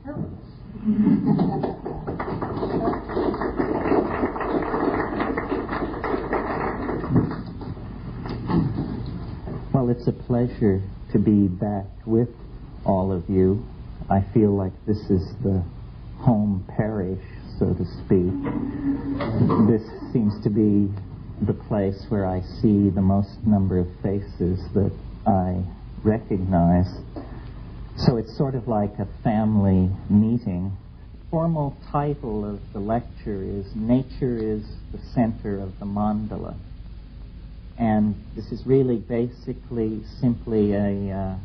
Terence. Well, it's a pleasure to be back with all of you. I feel like this is the home parish, so to speak. This seems to be the place where I see the most number of faces that I recognize. So it's sort of like a family meeting. Formal title of the lecture is Nature is the Center of the Mandala. And this is really basically simply a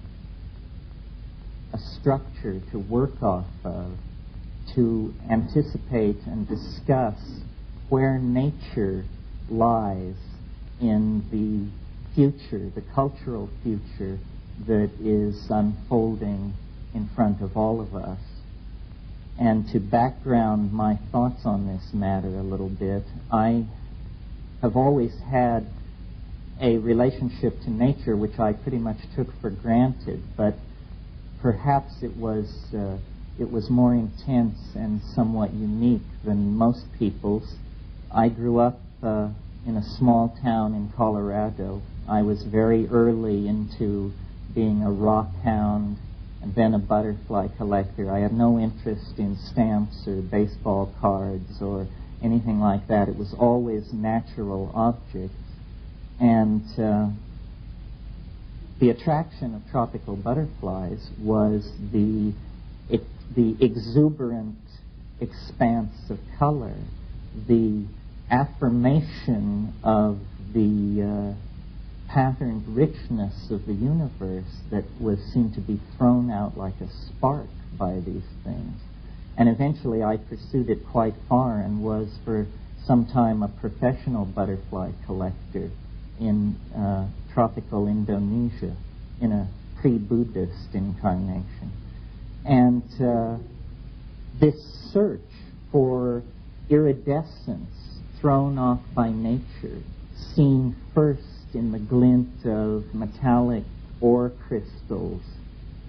structure to work off of, to anticipate and discuss where nature lies in the future, the cultural future that is unfolding in front of all of us. And to background my thoughts on this matter a little bit, I have always had a relationship to nature which I pretty much took for granted, but perhaps it was more intense and somewhat unique than most people's. I grew up in a small town in Colorado. I was very early into being a rock hound and then a butterfly collector. I had no interest in stamps or baseball cards or anything like that. It was always natural objects. And the attraction of tropical butterflies was the exuberant expanse of color, the affirmation of the patterned richness of the universe that seemed to be thrown out like a spark by these things. And eventually I pursued it quite far and was for some time a professional butterfly collector in tropical Indonesia in a pre-Buddhist incarnation. And this search for iridescence thrown off by nature, seen first in the glint of metallic ore crystals,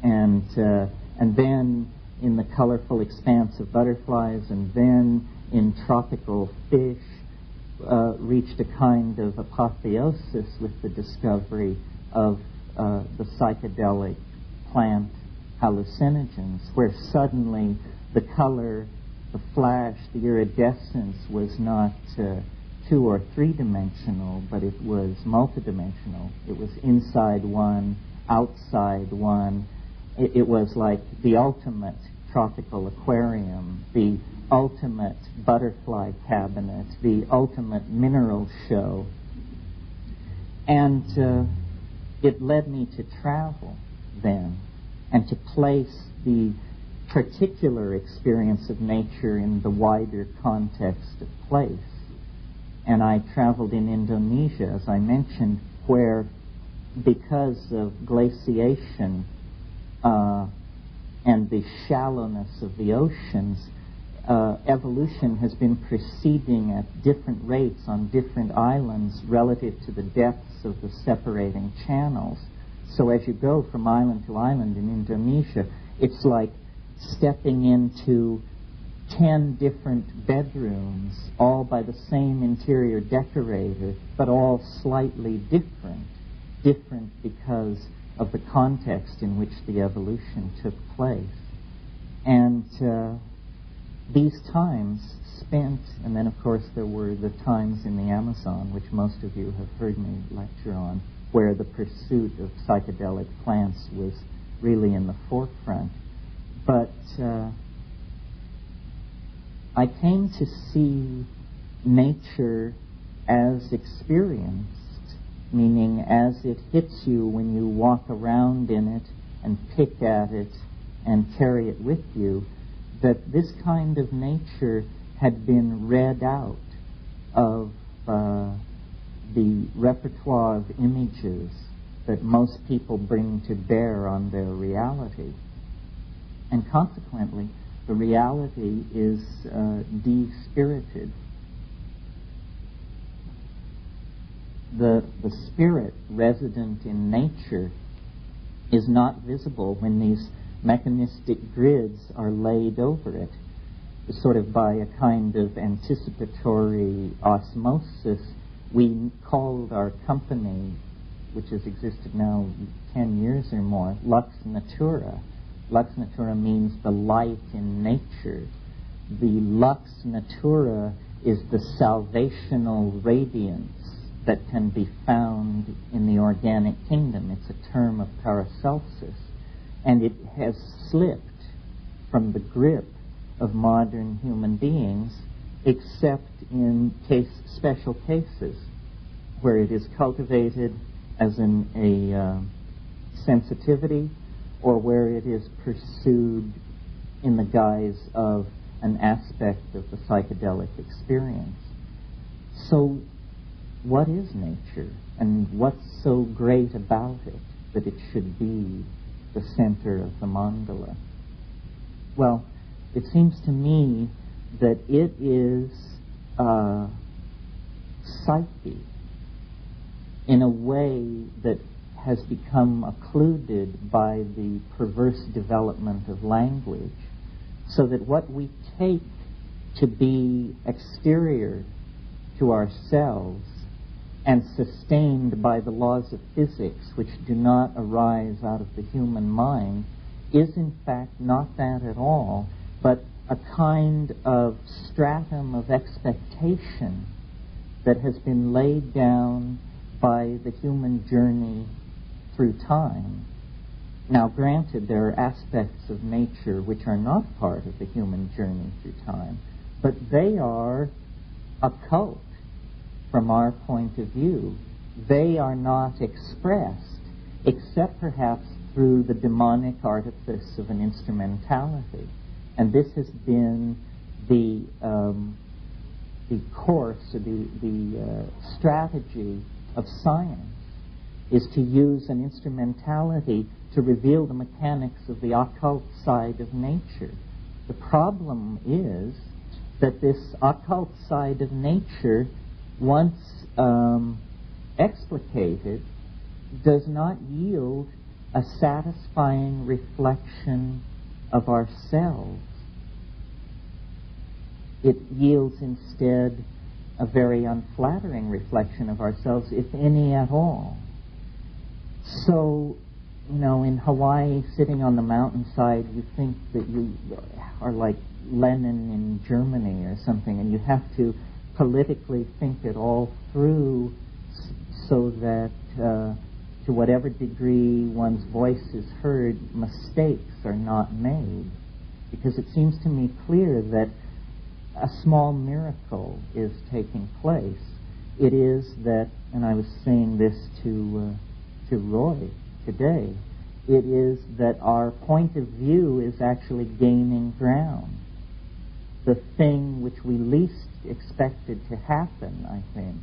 and then in the colorful expanse of butterflies, and then in tropical fish, reached a kind of apotheosis with the discovery of the psychedelic plant hallucinogens, where suddenly the color, the flash, the iridescence was not 2 or 3 dimensional, but it was multidimensional. It was inside one, outside one. It was like the ultimate tropical aquarium, the ultimate butterfly cabinet, the ultimate mineral show. And it led me to travel then and to place the particular experience of nature in the wider context of place. And I traveled in Indonesia, as I mentioned, where because of glaciation and the shallowness of the oceans, evolution has been proceeding at different rates on different islands relative to the depths of the separating channels. So as you go from island to island in Indonesia, it's like stepping into 10 different bedrooms, all by the same interior decorator, but all slightly different. Different because of the context in which the evolution took place. And these times spent, and then of course there were the times in the Amazon, which most of you have heard me lecture on, where the pursuit of psychedelic plants was really in the forefront. But I came to see nature as experienced, meaning as it hits you when you walk around in it and pick at it and carry it with you, that this kind of nature had been read out of the repertoire of images that most people bring to bear on their reality. And consequently, the reality is de-spirited. The spirit resident in nature is not visible when these mechanistic grids are laid over it, sort of by a kind of anticipatory osmosis. We called our company, which has existed now 10 years or more, Lux Natura. Lux Natura means the light in nature. The Lux Natura is the salvational radiance that can be found in the organic kingdom. It's a term of Paracelsus. And it has slipped from the grip of modern human beings, except in special cases where it is cultivated as a sensitivity, or where it is pursued in the guise of an aspect of the psychedelic experience. So what is nature, and what's so great about it that it should be the center of the mandala? Well, it seems to me that it is psyche in a way that has become occluded by the perverse development of language, so that what we take to be exterior to ourselves and sustained by the laws of physics, which do not arise out of the human mind, is in fact not that at all, but a kind of stratum of expectation that has been laid down by the human journey through time. Now, granted, there are aspects of nature which are not part of the human journey through time, but they are occult from our point of view. They are not expressed, except perhaps through the demonic artifice of an instrumentality. And this has been the course, or the strategy of science, is to use an instrumentality to reveal the mechanics of the occult side of nature. The problem is that this occult side of nature, once explicated, does not yield a satisfying reflection of ourselves. It yields instead a very unflattering reflection of ourselves, if any at all. So, in Hawaii, sitting on the mountainside, you think that you are like Lenin in Germany or something, and you have to politically think it all through so that to whatever degree one's voice is heard, mistakes are not made. Because it seems to me clear that a small miracle is taking place. It is that, and I was saying this to Roy today, it is that our point of view is actually gaining ground. The thing which we least expected to happen, I think,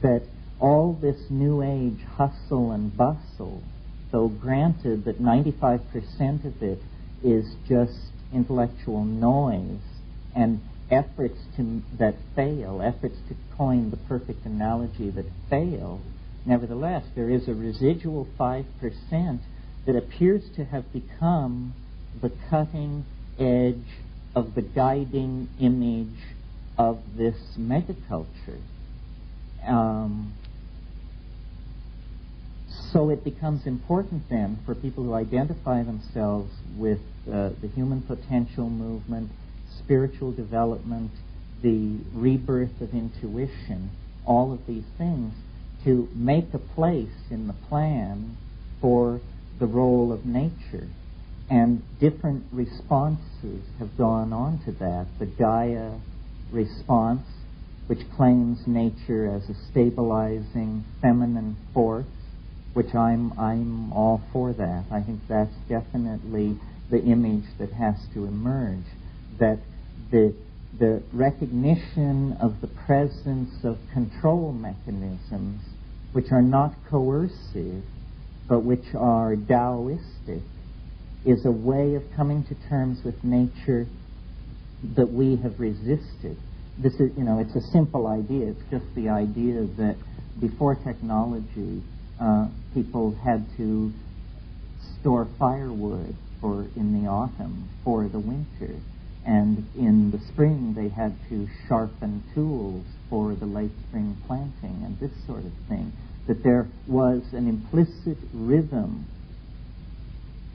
that all this New Age hustle and bustle, though granted that 95% of it is just intellectual noise and efforts that fail, efforts to coin the perfect analogy that fail, nevertheless, there is a residual 5% that appears to have become the cutting edge of the guiding image of this megaculture. So it becomes important then for people who identify themselves with the human potential movement, spiritual development, the rebirth of intuition, all of these things, to make a place in the plan for the role of nature. And different responses have gone on to that. The Gaia response, which claims nature as a stabilizing feminine force, which I'm all for that. I think that's definitely the image that has to emerge, that the recognition of the presence of control mechanisms which are not coercive but which are Taoistic is a way of coming to terms with nature that we have resisted. This is, it's a simple idea. It's just the idea that before technology, people had to store firewood in the autumn for the winter, and in the spring they had to sharpen tools for the late spring planting and this sort of thing. That there was an implicit rhythm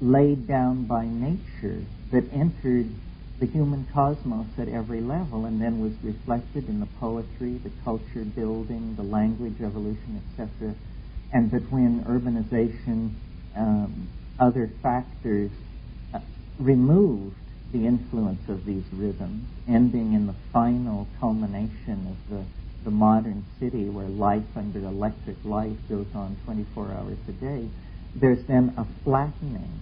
laid down by nature that entered the human cosmos at every level and then was reflected in the poetry, the culture building, the language evolution, etc. And that when urbanization, other factors removed the influence of these rhythms, ending in the final culmination of the modern city where life under electric light goes on 24 hours a day, there's then a flattening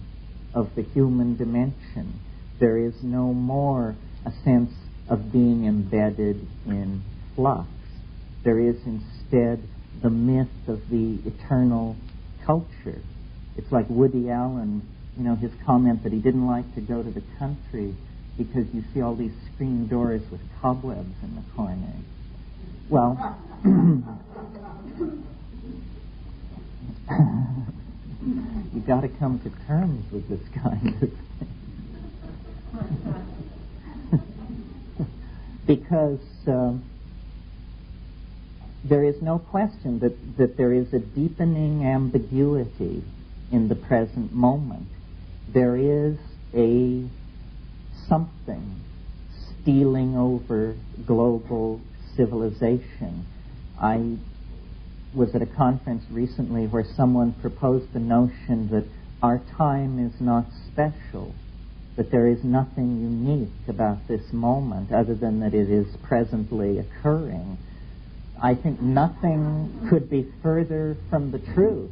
of the human dimension. There is no more a sense of being embedded in flux. There is instead the myth of the eternal culture. It's like Woody Allen, his comment that he didn't like to go to the country because you see all these screen doors with cobwebs in the corner. Well, you've got to come to terms with this kind of thing. Because there is no question that there is a deepening ambiguity in the present moment. There is a something stealing over global civilization. I was at a conference recently where someone proposed the notion that our time is not special, that there is nothing unique about this moment other than that it is presently occurring. I think nothing could be further from the truth,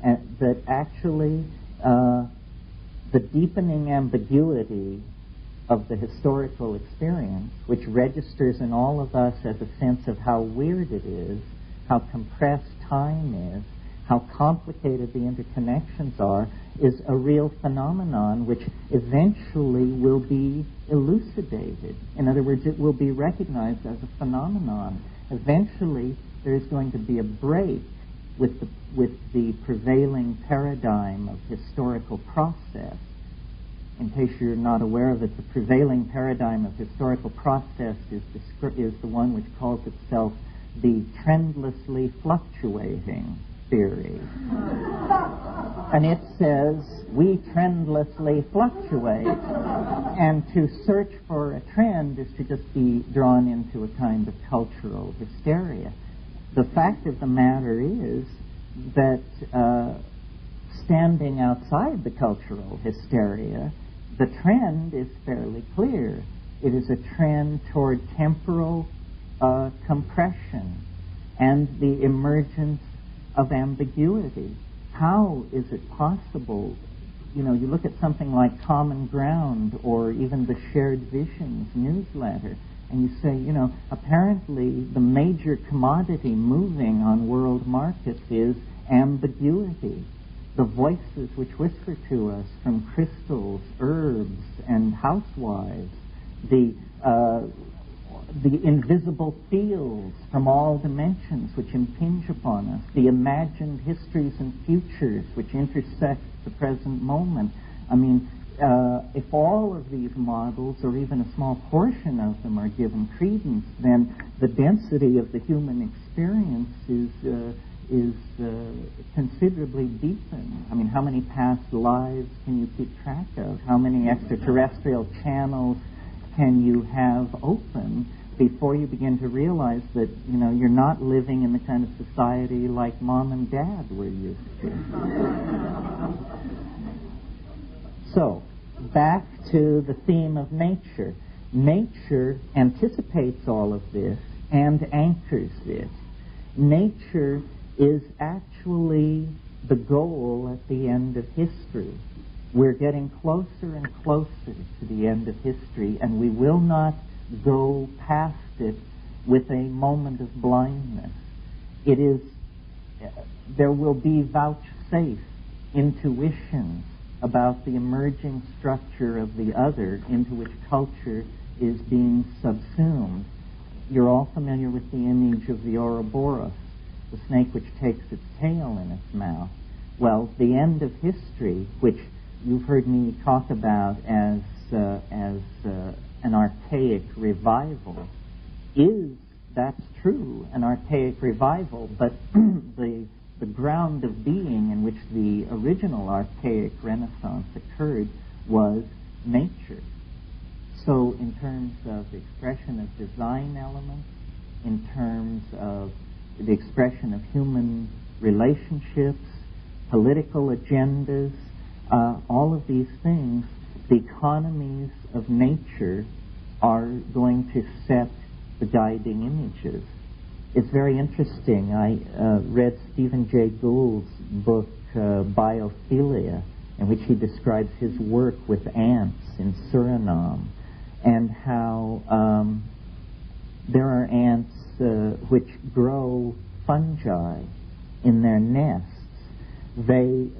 that actually the deepening ambiguity of the historical experience, which registers in all of us as a sense of how weird it is, how compressed time is, how complicated the interconnections are, is a real phenomenon which eventually will be elucidated. In other words, it will be recognized as a phenomenon. Eventually, there is going to be a break with the prevailing paradigm of historical process. In case you're not aware of it, the prevailing paradigm of historical process is the one which calls itself the trendlessly fluctuating theory. And it says we trendlessly fluctuate, and to search for a trend is to just be drawn into a kind of cultural hysteria. The fact of the matter is that standing outside the cultural hysteria, the trend is fairly clear. It is a trend toward temporal compression and the emergence of ambiguity. How is it possible? You look at something like Common Ground or even the Shared Visions newsletter, and you say, apparently the major commodity moving on world markets is ambiguity. The voices which whisper to us from crystals, herbs, and housewives, the invisible fields from all dimensions which impinge upon us, the imagined histories and futures which intersect the present moment. I mean, if all of these models, or even a small portion of them, are given credence, then the density of the human experience is considerably deepened. I mean, how many past lives can you keep track of? How many extraterrestrial channels can you have open before you begin to realize that, you're not living in the kind of society like Mom and Dad were used to? So, back to the theme of nature. Nature anticipates all of this and anchors this. Nature is actually the goal at the end of history. We're getting closer and closer to the end of history, and we will not go past it with a moment of blindness. There will be vouchsafed intuitions about the emerging structure of the other into which culture is being subsumed. You're all familiar with the image of the Ouroboros, the snake which takes its tail in its mouth. Well, the end of history, which you've heard me talk about as an archaic revival. That's true, an archaic revival, but the ground of being in which the original archaic Renaissance occurred was nature. So in terms of the expression of design elements, in terms of the expression of human relationships, political agendas, all of these things, the economies of nature are going to set the guiding images. It's very interesting. I read Stephen Jay Gould's book, Biophilia, in which he describes his work with ants in Suriname, and how there are ants which grow fungi in their nests. They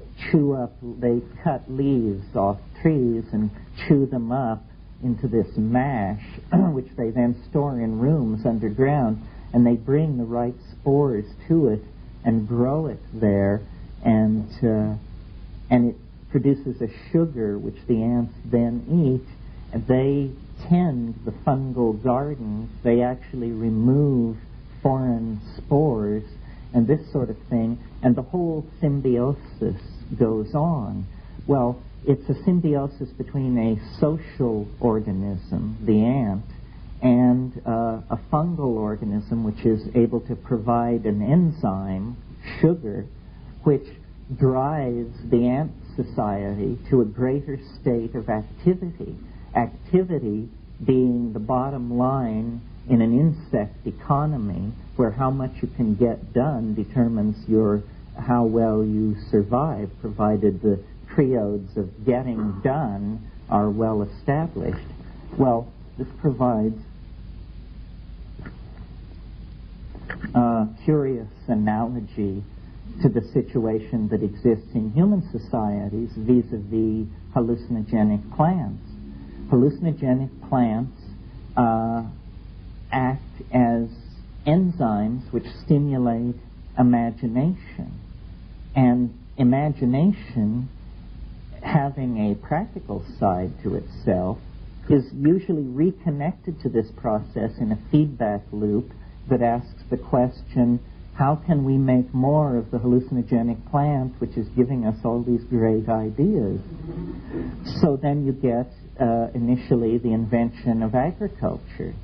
cut leaves off trees and chew them up into this mash, which they then store in rooms underground, and they bring the right spores to it and grow it there, and it produces a sugar which the ants then eat, and they tend the fungal gardens. They actually remove foreign spores and this sort of thing, and the whole symbiosis goes on. Well, it's a symbiosis between a social organism, the ant, and a fungal organism which is able to provide an enzyme, sugar, which drives the ant society to a greater state of activity. Activity being the bottom line in an insect economy, where how much you can get done determines how well you survive, provided the triodes of getting done are well established. Well, this provides a curious analogy to the situation that exists in human societies vis-a-vis hallucinogenic plants. Hallucinogenic plants act as enzymes which stimulate imagination. And imagination, having a practical side to itself, is usually reconnected to this process in a feedback loop that asks the question, how can we make more of the hallucinogenic plant which is giving us all these great ideas? So then you get initially the invention of agriculture.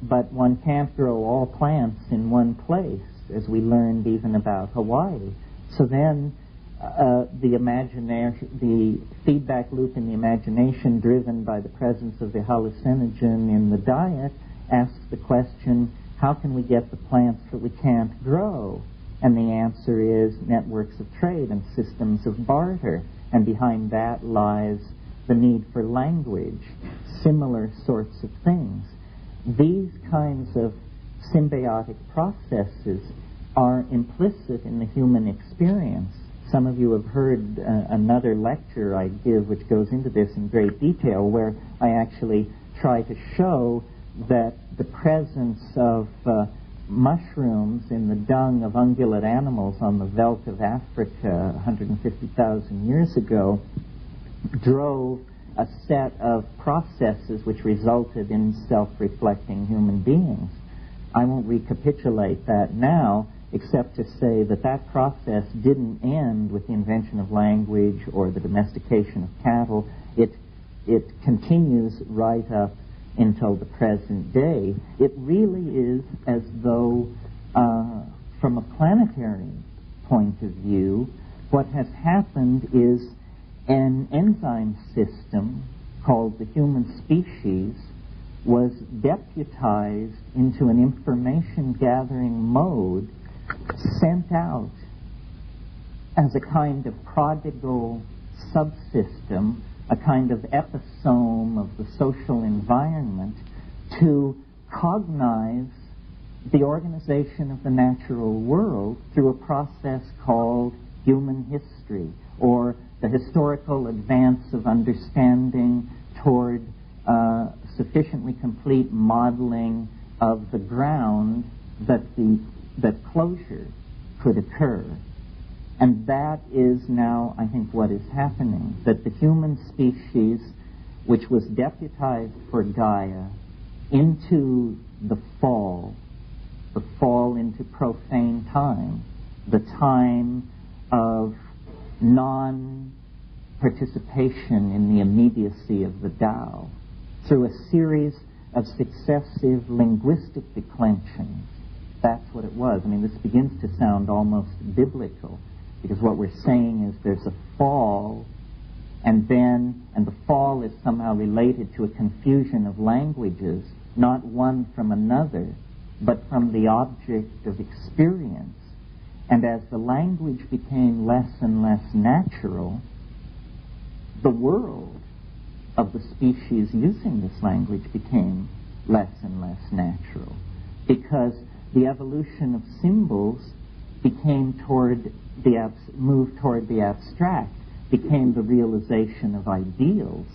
But one can't grow all plants in one place, as we learned even about Hawaii. So then the feedback loop in the imagination, driven by the presence of the hallucinogen in the diet, asks the question, how can we get the plants that we can't grow? And the answer is networks of trade and systems of barter. And behind that lies the need for language, similar sorts of things. These kinds of symbiotic processes are implicit in the human experience. Some of you have heard another lecture I give which goes into this in great detail, where I actually try to show that the presence of mushrooms in the dung of ungulate animals on the veldt of Africa 150,000 years ago drove a set of processes which resulted in self-reflecting human beings. I won't recapitulate that now, except to say that that process didn't end with the invention of language or the domestication of cattle. It continues right up until the present day. It really is as though, from a planetary point of view, what has happened is an enzyme system called the human species was deputized into an information gathering mode, sent out as a kind of prodigal subsystem, a kind of episome of the social environment, to cognize the organization of the natural world through a process called human history, or the historical advance of understanding toward sufficiently complete modeling of the ground that closure could occur. And that is now, I think, what is happening, that the human species, which was deputized for Gaia into the fall into profane time, the time of non-participation in the immediacy of the Tao, through a series of successive linguistic declensions. That's what it was. I mean, this begins to sound almost biblical, because what we're saying is there's a fall, and the fall is somehow related to a confusion of languages, not one from another, but from the object of experience. And as the language became less and less natural, the world of the species using this language became less and less natural, because the evolution of symbols moved toward the abstract, became the realization of ideals.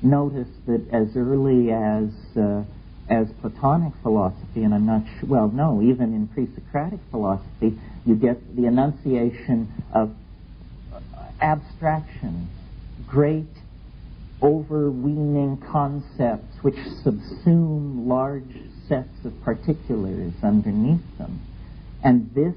Notice that as early as Platonic philosophy, and I'm not sure, well, no, even in pre-Socratic philosophy, you get the enunciation of abstractions, great overweening concepts which subsume large sets of particulars underneath them. And this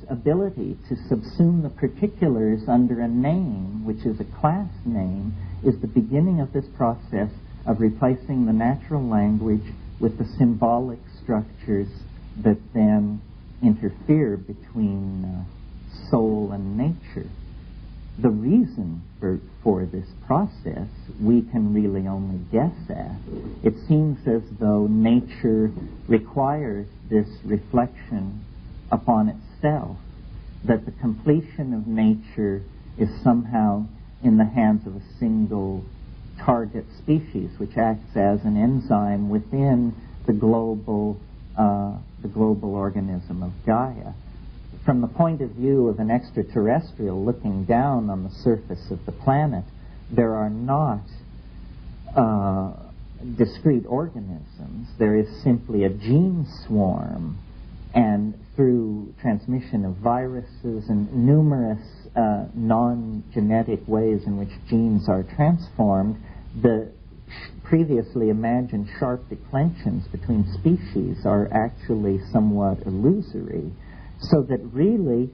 ability to subsume the particulars under a name, which is a class name, is the beginning of this process of replacing the natural language with the symbolic structures that then interfere between soul and nature. The reason for this process we can really only guess at. It seems as though nature requires this reflection upon itself, that the completion of nature is somehow in the hands of a single target species, which acts as an enzyme within the global organism of Gaia. From the point of view of an extraterrestrial looking down on the surface of the planet, there are not discrete organisms. There is simply a gene swarm, and through transmission of viruses and numerous non-genetic ways in which genes are transformed, the previously imagined sharp declensions between species are actually somewhat illusory. So that really,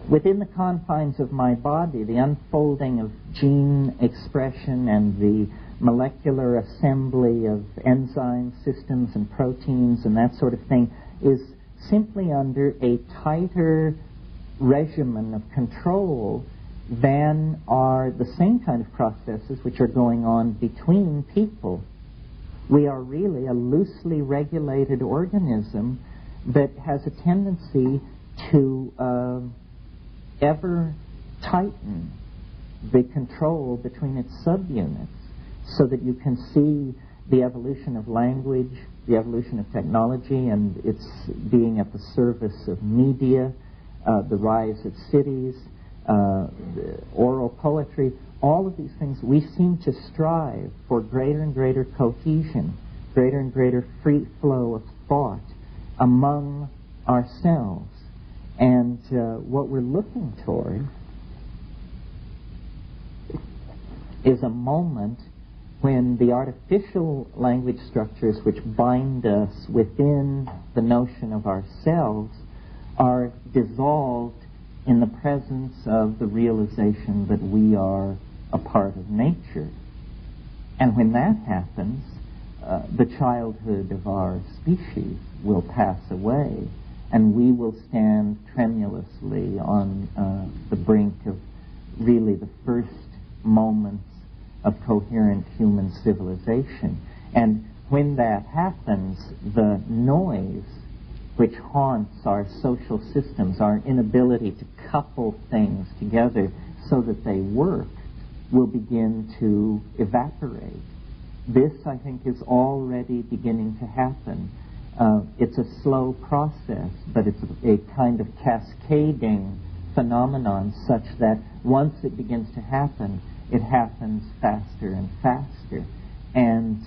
within the confines of my body, the unfolding of gene expression and the molecular assembly of enzyme systems and proteins and that sort of thing is simply under a tighter regimen of control than are the same kind of processes which are going on between people. We are really a loosely regulated organism that has a tendency to ever tighten the control between its subunits, so that you can see the evolution of language, the evolution of technology, and its being at the service of media, the rise of cities, oral poetry. All of these things, we seem to strive for greater and greater cohesion, greater and greater free flow of thought among ourselves. And what we're looking toward is a moment when the artificial language structures which bind us within the notion of ourselves are dissolved in the presence of the realization that we are a part of nature. And when that happens, the childhood of our species will pass away, and we will stand tremulously on the brink of really the first moments of coherent human civilization. And when that happens, the noise which haunts our social systems, our inability to couple things together so that they work, will begin to evaporate. This, I think, is already beginning to happen. It's a slow process, but it's a kind of cascading phenomenon such that once it begins to happen, it happens faster and faster. And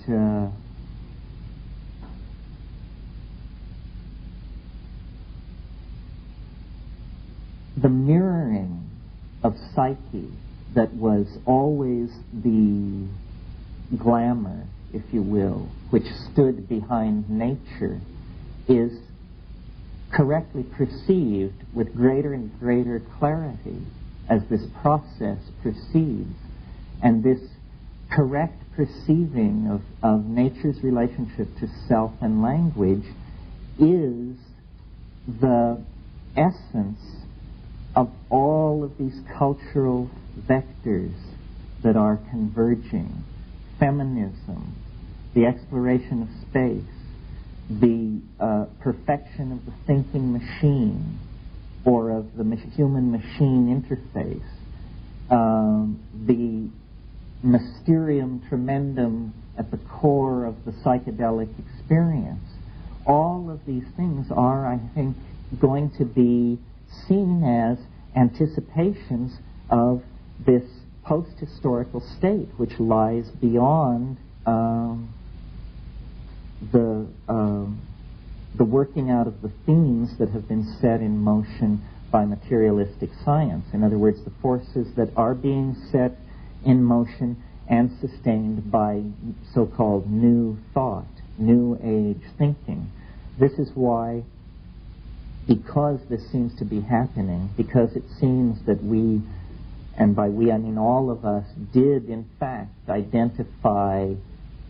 psyche that was always the glamour, if you will, which stood behind nature, is correctly perceived with greater and greater clarity as this process proceeds. And this correct perceiving of nature's relationship to self and language is the essence of all of these cultural vectors that are converging. Feminism, the exploration of space, the perfection of the thinking machine, or of the human-machine interface, the mysterium tremendum at the core of the psychedelic experience. All of these things are, I think, going to be seen as anticipations of this post-historical state, which lies beyond the working out of the themes that have been set in motion by materialistic science. In other words, the forces that are being set in motion and sustained by so-called new thought, new age thinking. This is why, because this seems to be happening, because it seems that we, and by we I mean all of us, did in fact identify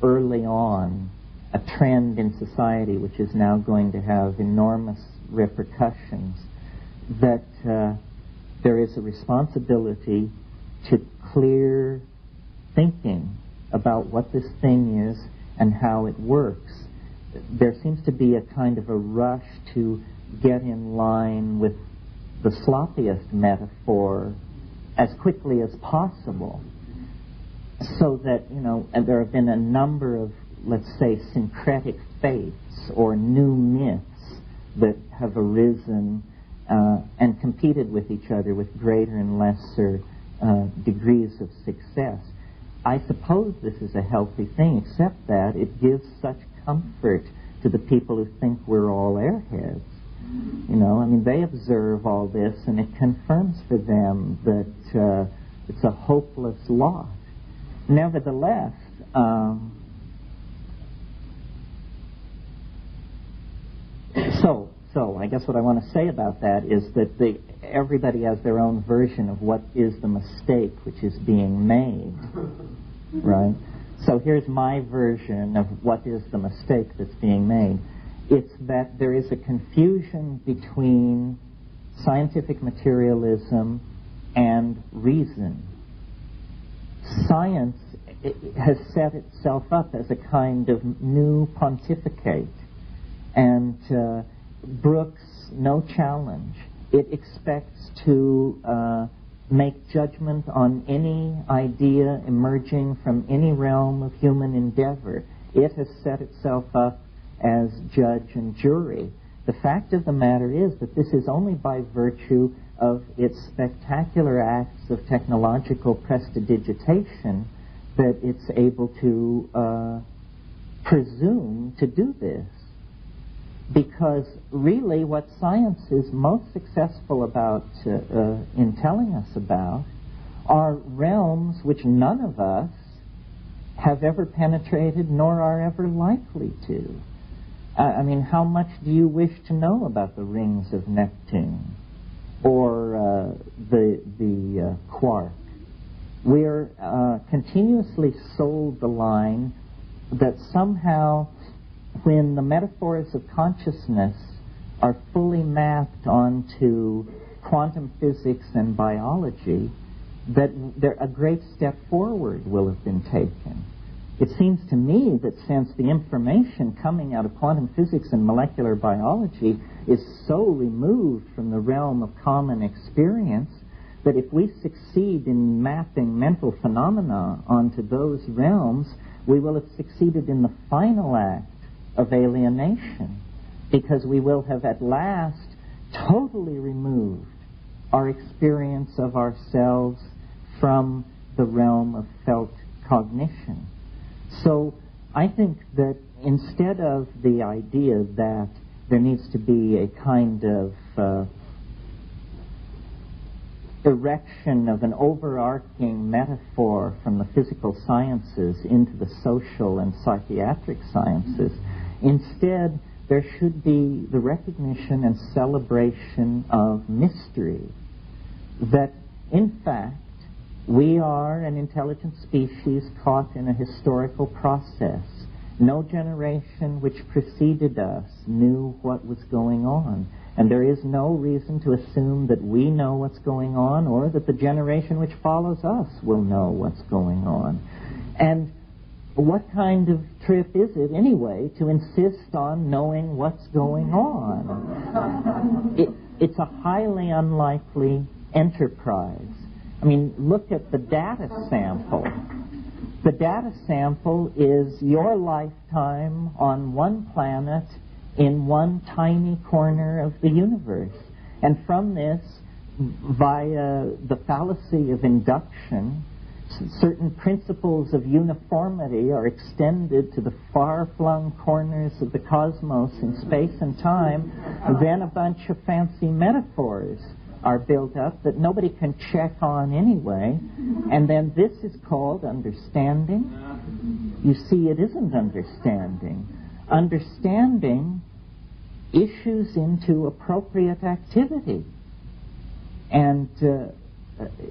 early on a trend in society which is now going to have enormous repercussions, that there is a responsibility to clear thinking about what this thing is and how it works. There seems to be a kind of a rush to get in line with the sloppiest metaphor as quickly as possible, so that, and there have been a number of, let's say, syncretic faiths or new myths that have arisen and competed with each other with greater and lesser degrees of success. I suppose this is a healthy thing, except that it gives such comfort to the people who think we're all airheads. They observe all this, and it confirms for them that it's a hopeless lot. Nevertheless, So I guess what I want to say about that is that everybody has their own version of what is the mistake which is being made, right? So here's my version of what is the mistake that's being made. It's that there is a confusion between scientific materialism and reason. Science has set itself up as a kind of new pontificate, and brooks no challenge. It expects to make judgment on any idea emerging from any realm of human endeavor. It has set itself up as judge and jury. The fact of the matter is that this is only by virtue of its spectacular acts of technological prestidigitation that it's able to presume to do this. Because really what science is most successful about in telling us about are realms which none of us have ever penetrated nor are ever likely to. How much do you wish to know about the rings of Neptune or the quark? We're continuously sold the line that somehow when the metaphors of consciousness are fully mapped onto quantum physics and biology, that a great step forward will have been taken. It seems to me that since the information coming out of quantum physics and molecular biology is so removed from the realm of common experience, that if we succeed in mapping mental phenomena onto those realms, we will have succeeded in the final act of alienation, because we will have at last totally removed our experience of ourselves from the realm of felt cognition. So I think that instead of the idea that there needs to be a kind of erection of an overarching metaphor from the physical sciences into the social and psychiatric sciences. Instead, there should be the recognition and celebration of mystery, that in fact we are an intelligent species caught in a historical process. No generation which preceded us knew what was going on. And there is no reason to assume that we know what's going on or that the generation which follows us will know what's going on. And what kind of trip is it, anyway, to insist on knowing what's going on? It's a highly unlikely enterprise. I mean, look at the data sample. The data sample is your lifetime on one planet in one tiny corner of the universe. And from this, via the fallacy of induction, certain principles of uniformity are extended to the far-flung corners of the cosmos in space and time. Then a bunch of fancy metaphors are built up that nobody can check on anyway. And then this is called understanding. You see, it isn't understanding. Understanding issues into appropriate activity. And,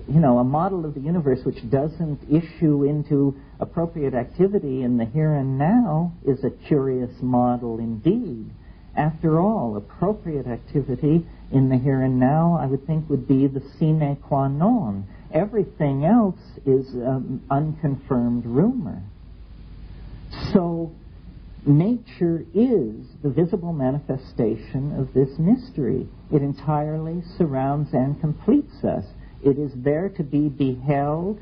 a model of the universe which doesn't issue into appropriate activity in the here and now is a curious model indeed. After all, appropriate activity in the here and now, I would think, would be the sine qua non. Everything else is unconfirmed rumor. So, nature is the visible manifestation of this mystery. It entirely surrounds and completes us. It is there to be beheld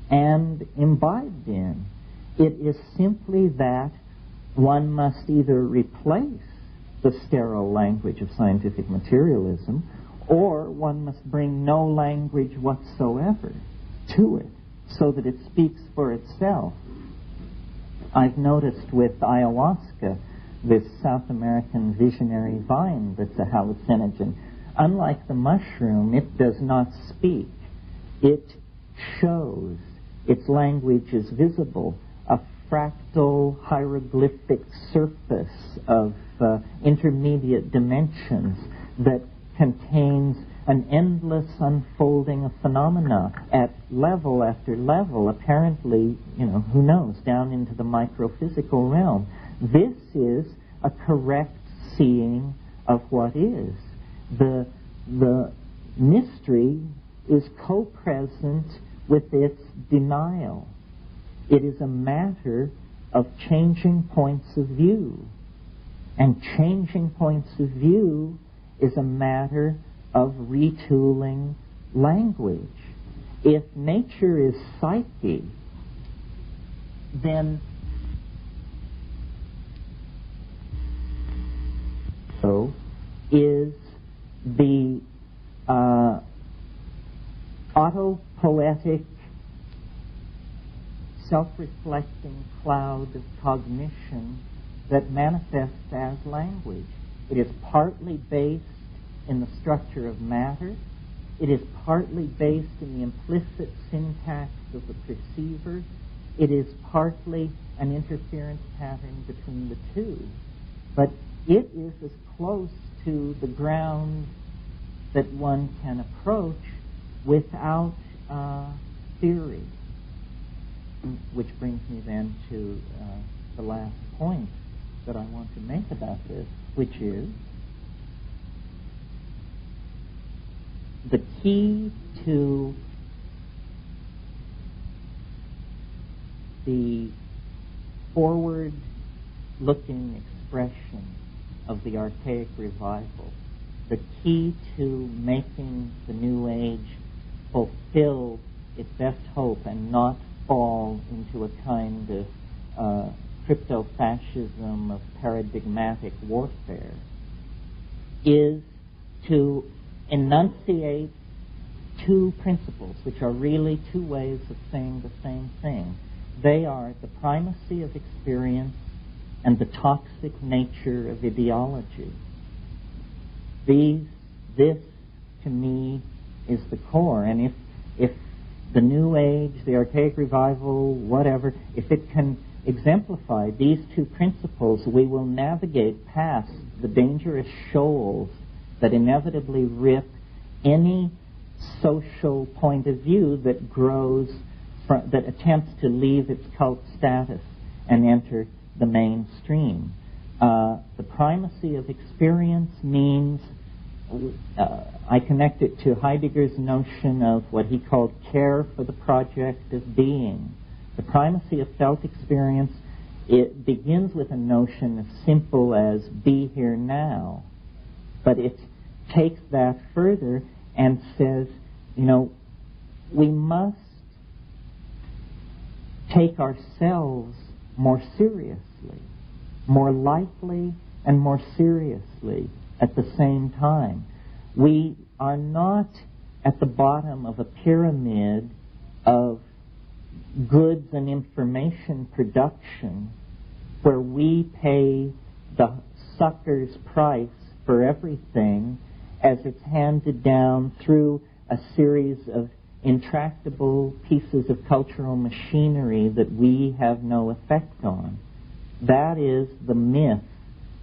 and imbibed in. It is simply that one must either replace the sterile language of scientific materialism, or one must bring no language whatsoever to it, so that it speaks for itself. I've noticed with ayahuasca, this South American visionary vine that's a hallucinogen, unlike the mushroom, it does not speak. It shows. Its language is visible, a fractal hieroglyphic surface of intermediate dimensions that contains an endless unfolding of phenomena at level after level, apparently, who knows, down into the microphysical realm. This is a correct seeing of what is. The mystery is co-present with its denial. It is a matter of changing points of view. And changing points of view is a matter of retooling language. If nature is psyche, then so is the autopoetic, self-reflecting cloud of cognition that manifests as language. It is partly based in the structure of matter. It is partly based in the implicit syntax of the perceiver. It is partly an interference pattern between the two. But it is as close to the ground that one can approach without theory. Which brings me then to the last point that I want to make about this, which is the key to the forward-looking expression of the archaic revival, the key to making the New Age fulfill its best hope and not fall into a kind of crypto-fascism of paradigmatic warfare, is to enunciate two principles, which are really two ways of saying the same thing. They are the primacy of experience and the toxic nature of ideology. This, to me, is the core. And if the New Age, the Archaic Revival, whatever, if it can exemplify these two principles, we will navigate past the dangerous shoals that inevitably rip any social point of view that grows, that attempts to leave its cult status and enter the mainstream. The primacy of experience means, I connect it to Heidegger's notion of what he called care for the project of being. The primacy of felt experience, it begins with a notion as simple as be here now, but it takes that further and says, we must take ourselves more seriously, more lightly and more seriously at the same time. We are not at the bottom of a pyramid of goods and information production where we pay the sucker's price for everything as it's handed down through a series of intractable pieces of cultural machinery that we have no effect on. That is the myth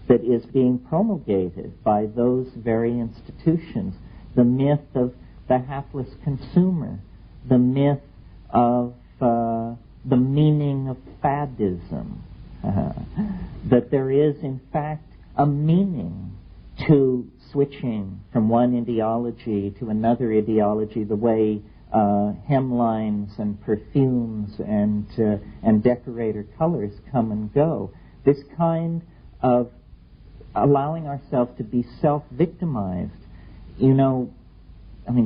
that is being promulgated by those very institutions. The myth of the hapless consumer, the myth of the meaning of faddism, that there is in fact a meaning to switching from one ideology to another ideology, the way hemlines and perfumes and decorator colors come and go. This kind of allowing ourselves to be self-victimized.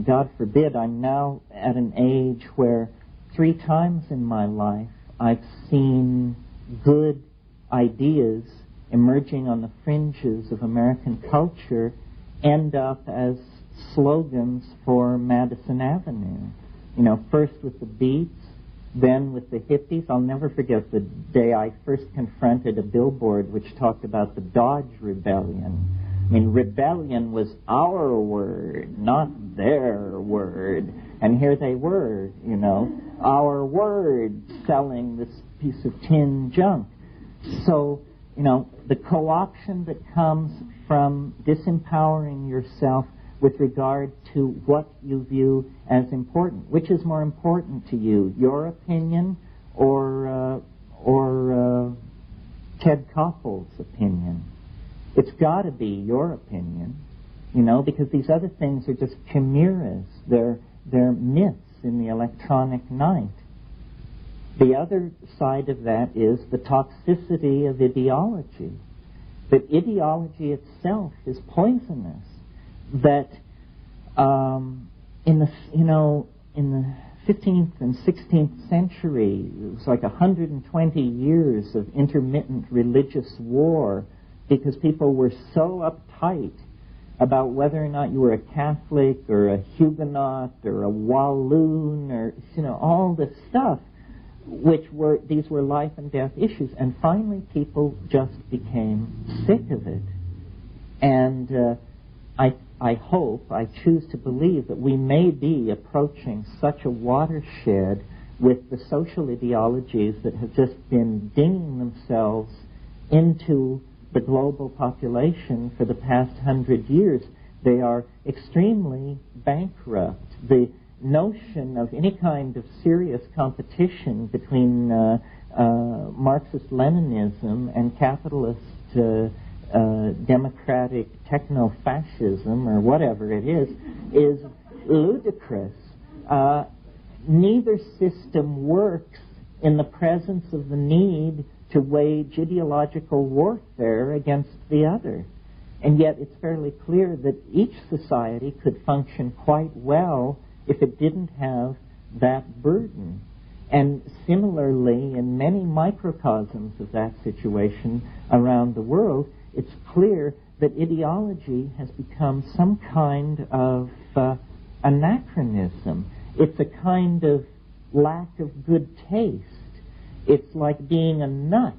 God forbid, I'm now at an age where 3 times in my life I've seen good ideas emerging on the fringes of American culture end up as slogans for Madison Avenue. First with the Beats, then with the hippies. I'll never forget the day I first confronted a billboard which talked about the Dodge Rebellion. Rebellion was our word, not their word. And here they were, our word selling this piece of tin junk. So, the co-option that comes from disempowering yourself with regard to what you view as important. Which is more important to you, your opinion or Ted Koppel's opinion? It's got to be your opinion, because these other things are just chimeras. They're myths in the electronic night. The other side of that is the toxicity of ideology. That ideology itself is poisonous. That in the 15th and 16th century, it was like 120 years of intermittent religious war because people were so uptight about whether or not you were a Catholic or a Huguenot or a Walloon or all this stuff, these were life and death issues. And finally people just became sick of it. And I hope, I choose to believe that we may be approaching such a watershed with the social ideologies that have just been dinging themselves into the global population for the past 100 years. They are extremely bankrupt. The notion of any kind of serious competition between Marxist-Leninism and capitalist democratic techno-fascism or whatever it is ludicrous. Neither system works in the presence of the need to wage ideological warfare against the other. And yet it's fairly clear that each society could function quite well if it didn't have that burden. And similarly, in many microcosms of that situation around the world, it's clear that ideology has become some kind of anachronism. It's a kind of lack of good taste. It's like being a nut,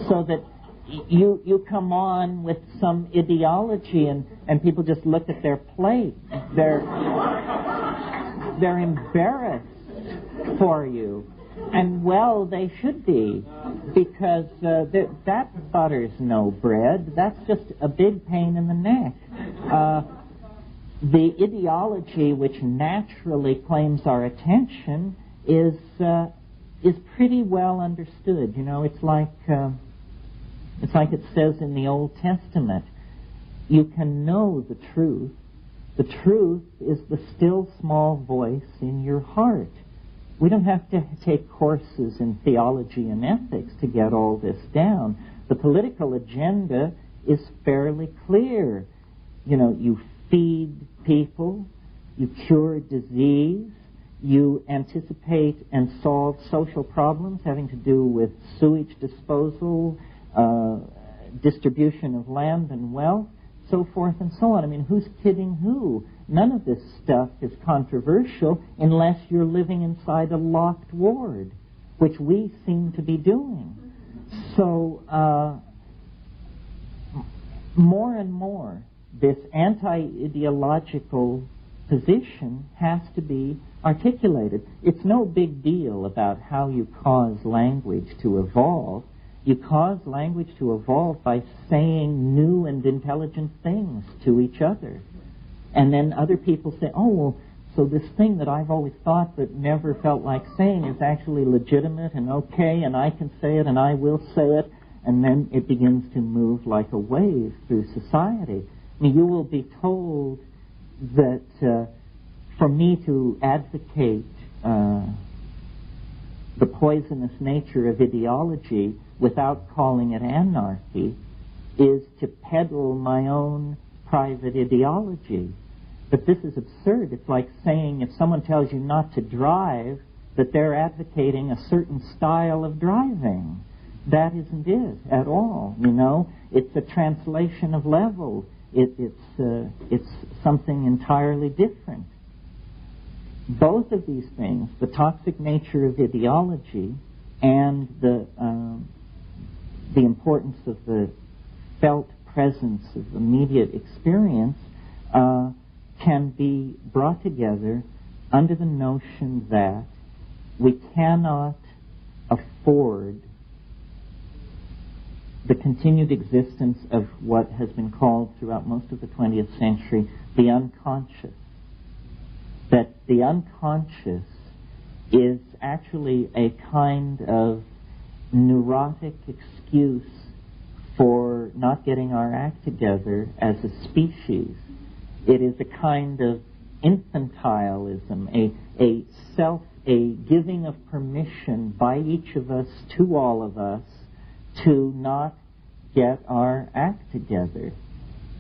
so that you come on with some ideology and people just look at their plate. They're embarrassed for you. And well, they should be, because that butter's no bread. That's just a big pain in the neck. The ideology which naturally claims our attention is pretty well understood. You know, it's like it says in the Old Testament, you can know the truth. The truth is the still small voice in your heart. We don't have to take courses in theology and ethics to get all this down. The political agenda is fairly clear. You know, you feed people, you cure disease, you anticipate and solve social problems having to do with sewage disposal, distribution of land and wealth, so forth and so on. I mean, who's kidding who? None of this stuff is controversial unless you're living inside a locked ward, which we seem to be doing. So, more and more, this anti-ideological position has to be articulated. It's no big deal about how you cause language to evolve. You cause language to evolve by saying new and intelligent things to each other. And then other people say, oh, well, so this thing that I've always thought but never felt like saying is actually legitimate and okay, and I can say it and I will say it. And then it begins to move like a wave through society. I mean, you will be told that for me to advocate the poisonous nature of ideology without calling it anarchy is to peddle my own private ideology. But this is absurd. It's like saying if someone tells you not to drive, that they're advocating a certain style of driving. That isn't it at all, you know. It's a translation of level. It's something entirely different. Both of these things, the toxic nature of ideology and the importance of the felt presence of immediate experience, can be brought together under the notion that we cannot afford the continued existence of what has been called throughout most of the 20th century the unconscious. That the unconscious is actually a kind of neurotic excuse for not getting our act together as a species. It is a kind of infantilism, a giving of permission by each of us to all of us to not get our act together.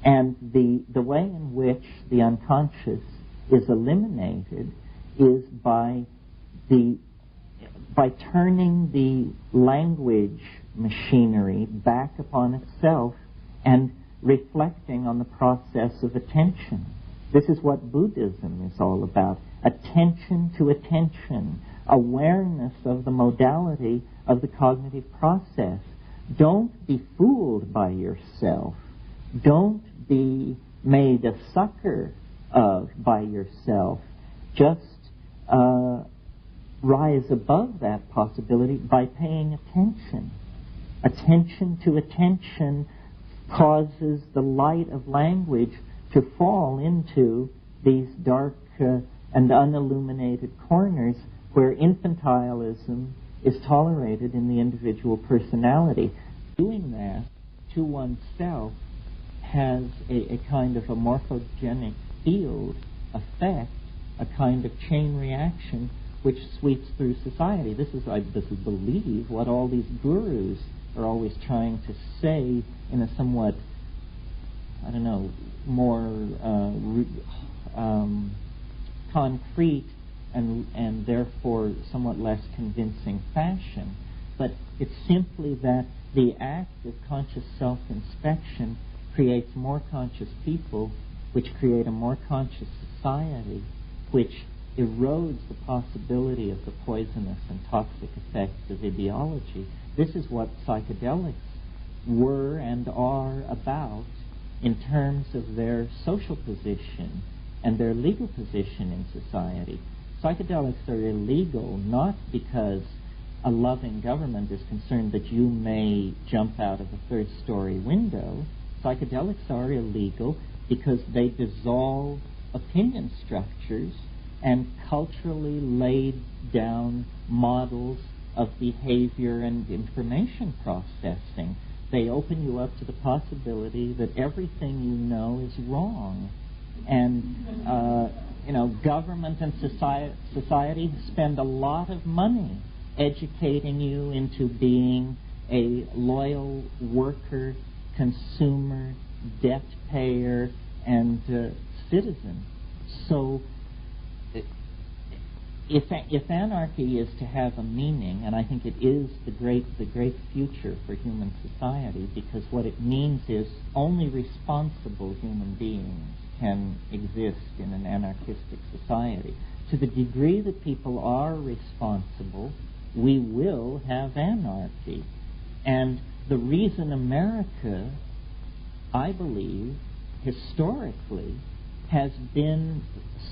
And the way in which the unconscious is eliminated is by turning the language machinery back upon itself and reflecting on the process of attention. This is what Buddhism is all about. Attention to attention, awareness of the modality of the cognitive process. Don't be fooled by yourself. Don't be made a sucker of by yourself. Just rise above that possibility by paying attention. Attention to attention causes the light of language to fall into these dark and unilluminated corners where infantilism is tolerated in the individual personality. Doing that to oneself has a kind of a morphogenic field effect, a kind of chain reaction which sweeps through society. This is, I believe, what all these gurus are always trying to say in a somewhat, I don't know, more concrete and therefore somewhat less convincing fashion. But it's simply that the act of conscious self-inspection creates more conscious people, which create a more conscious society, which erodes the possibility of the poisonous and toxic effects of ideology. This is what psychedelics were and are about in terms of their social position and their legal position in society. Psychedelics are illegal not because a loving government is concerned that you may jump out of a third-story window. Psychedelics are illegal because they dissolve opinion structures and culturally laid down models of behavior and information processing. They open you up to the possibility that everything you know is wrong. And, government and society spend a lot of money educating you into being a loyal worker, consumer, debt payer, and citizen. So if anarchy is to have a meaning, and I think it is the great future for human society, because what it means is only responsible human beings can exist in an anarchistic society. To the degree that people are responsible, we will have anarchy. And the reason America, I believe, historically has been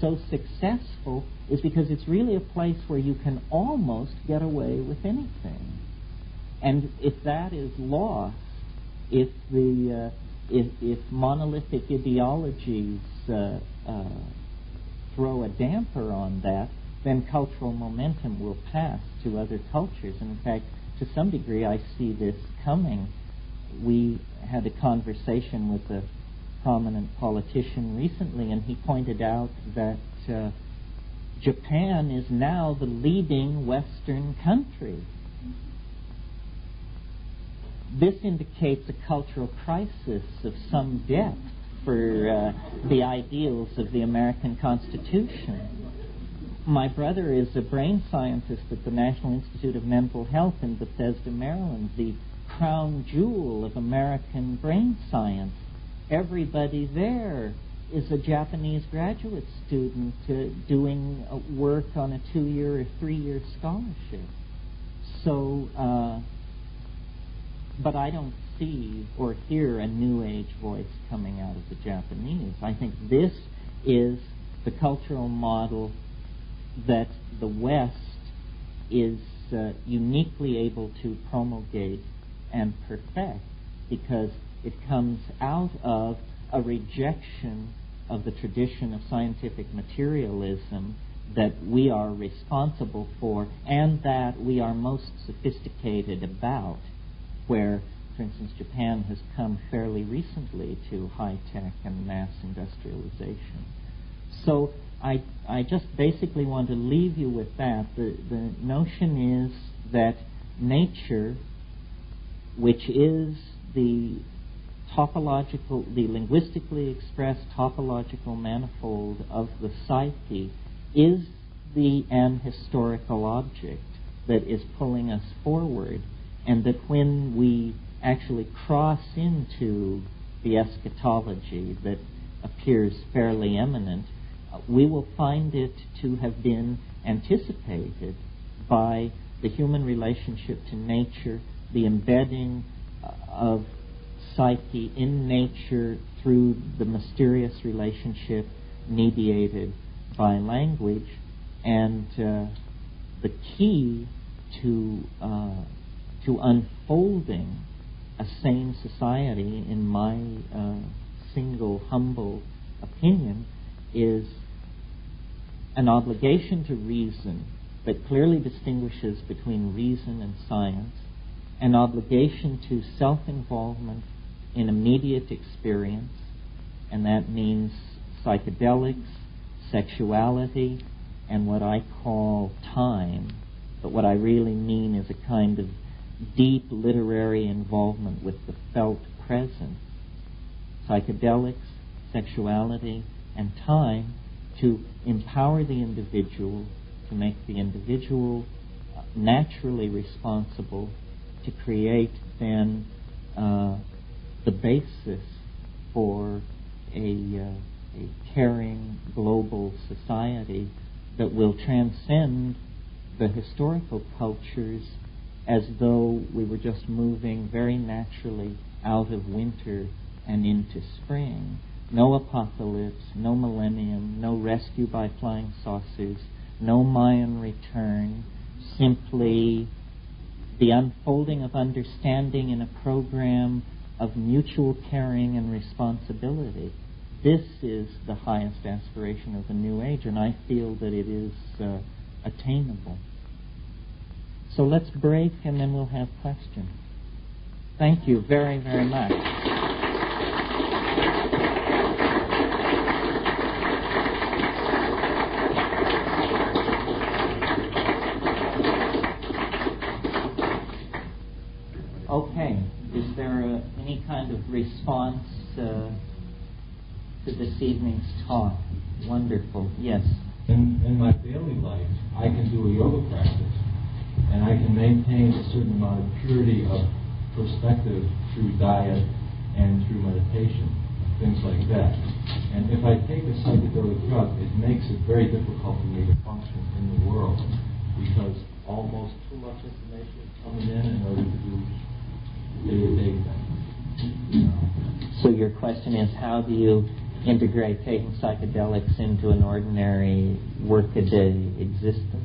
so successful is because it's really a place where you can almost get away with anything. And if that is lost, if monolithic ideologies throw a damper on that, then cultural momentum will pass to other cultures. And in fact, to some degree, I see this coming. We had a conversation with a prominent politician recently, and he pointed out that Japan is now the leading Western country. This indicates a cultural crisis of some depth for the ideals of the American Constitution. My brother is a brain scientist at the National Institute of Mental Health in Bethesda, Maryland, the crown jewel of American brain science. Everybody there is a Japanese graduate student doing work on a 2-year or 3-year scholarship. So, but I don't see or hear a New Age voice coming out of the Japanese. I think this is the cultural model that the West is uniquely able to promulgate and perfect, because it comes out of a rejection of the tradition of scientific materialism that we are responsible for and that we are most sophisticated about, where, for instance, Japan has come fairly recently to high-tech and mass industrialization. So I just basically want to leave you with that. The notion is that nature, which is the linguistically expressed topological manifold of the psyche, is an historical object that is pulling us forward, and that when we actually cross into the eschatology that appears fairly imminent, we will find it to have been anticipated by the human relationship to nature, the embedding of psyche in nature through the mysterious relationship mediated by language, and the key to unfolding a sane society, in my single humble opinion, is an obligation to reason that clearly distinguishes between reason and science, an obligation to self-involvement in immediate experience, and that means psychedelics, sexuality, and what I call time, but what I really mean is a kind of deep literary involvement with the felt present. Psychedelics, sexuality, and time to empower the individual, to make the individual naturally responsible, to create then the basis for a caring global society that will transcend the historical cultures as though we were just moving very naturally out of winter and into spring. No apocalypse, no millennium, no rescue by flying saucers, no Mayan return, simply the unfolding of understanding in a program of mutual caring and responsibility. This is the highest aspiration of the New Age, and I feel that it is attainable. So let's break, and then we'll have questions. Thank you very, very much. Okay, is there any kind of response to this evening's talk? Wonderful, yes. In my daily life, I can do a yoga practice, and I can maintain a certain amount of purity of perspective through diet and through meditation, things like that. And if I take a psychedelic drug, it makes it very difficult for me to function in the world, because almost too much information is coming in order to do day-to-day things. So your question is, how do you integrate taking psychedelics into an ordinary workaday existence?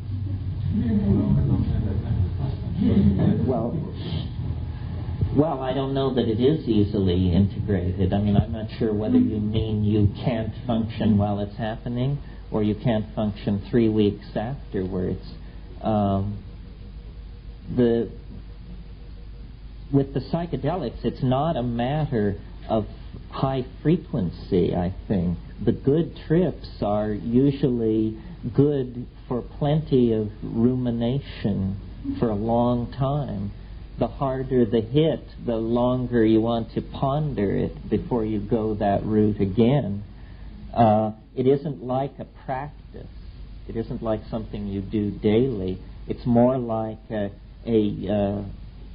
Well, I don't know that it is easily integrated. I mean, I'm not sure whether you mean you can't function while it's happening, or you can't function 3 weeks afterwards. With the psychedelics, it's not a matter of high frequency, I think. The good trips are usually good for plenty of rumination for a long time. The harder the hit, the longer you want to ponder it before you go that route again. It isn't like a practice. It isn't like something you do daily. It's more like a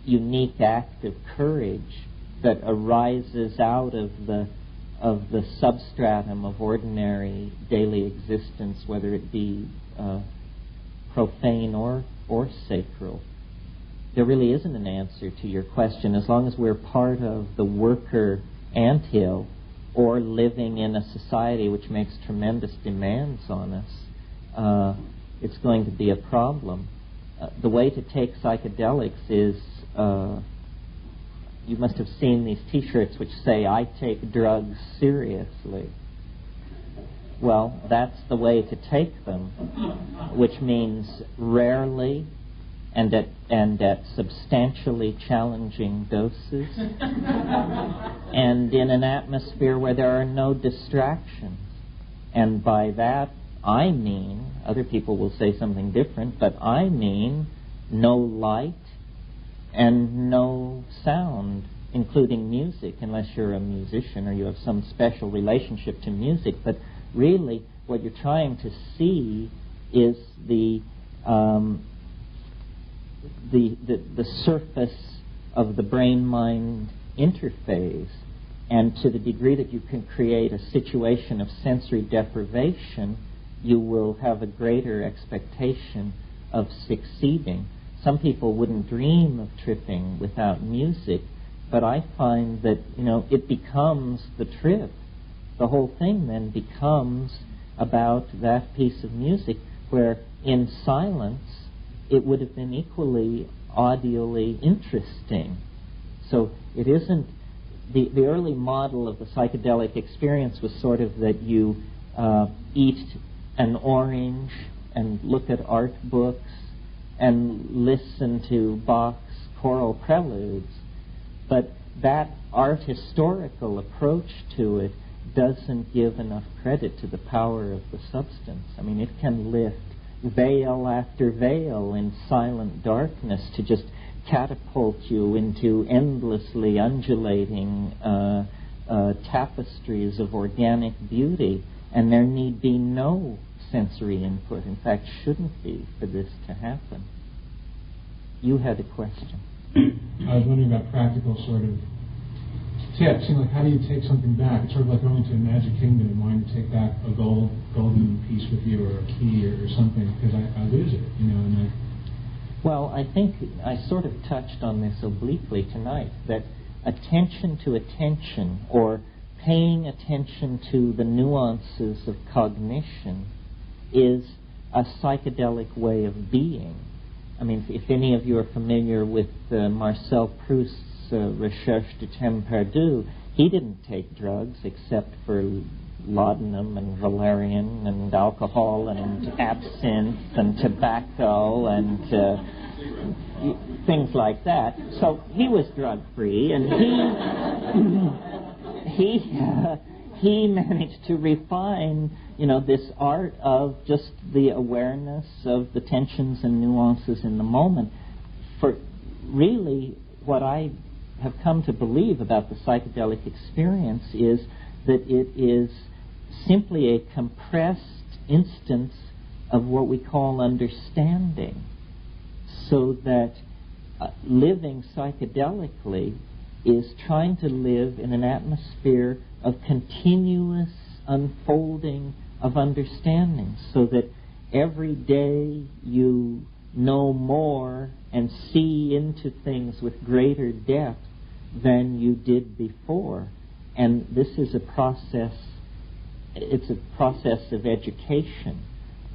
unique act of courage that arises out of the substratum of ordinary daily existence, whether it be profane or sacral. There really isn't an answer to your question. As long as we're part of the worker anthill or living in a society which makes tremendous demands on us, it's going to be a problem. The way to take psychedelics is, you must have seen these T-shirts which say, "I take drugs seriously." Well, that's the way to take them, which means rarely and at substantially challenging doses, and in an atmosphere where there are no distractions. And by that, I mean, other people will say something different, but I mean no light and no sound, including music, unless you're a musician or you have some special relationship to music. But really, what you're trying to see is the surface of the brain-mind interface, and to the degree that you can create a situation of sensory deprivation, you will have a greater expectation of succeeding. Some people wouldn't dream of tripping without music, but I find that, it becomes the trip. The whole thing then becomes about that piece of music, where in silence it would have been equally audially interesting. So it isn't, the early model of the psychedelic experience was sort of that you eat an orange and look at art books and listen to Bach's choral preludes. But that art historical approach to it doesn't give enough credit to the power of the substance. I mean, it can lift veil after veil in silent darkness to just catapult you into endlessly undulating tapestries of organic beauty, and there need be no sensory input. In fact, shouldn't be for this to happen. You had a question. I was wondering about practical sort of tips. How do you take something back? It's sort of like going to a magic kingdom and wanting to take back a golden piece with you, or a key or something, because I lose it, and Well, I think I sort of touched on this obliquely tonight, that attention to attention, or paying attention to the nuances of cognition, is a psychedelic way of being. I mean, if any of you are familiar with Marcel Proust's Recherche du Temps Perdu, he didn't take drugs except for laudanum and valerian and alcohol and absinthe and tobacco and things like that. So he was drug-free, and he managed to refine, this art of just the awareness of the tensions and nuances in the moment. For really, what I have come to believe about the psychedelic experience is that it is simply a compressed instance of what we call understanding, so that living psychedelically is trying to live in an atmosphere of continuous unfolding of understanding, so that every day you know more and see into things with greater depth than you did before. And this is a process, it's a process of education.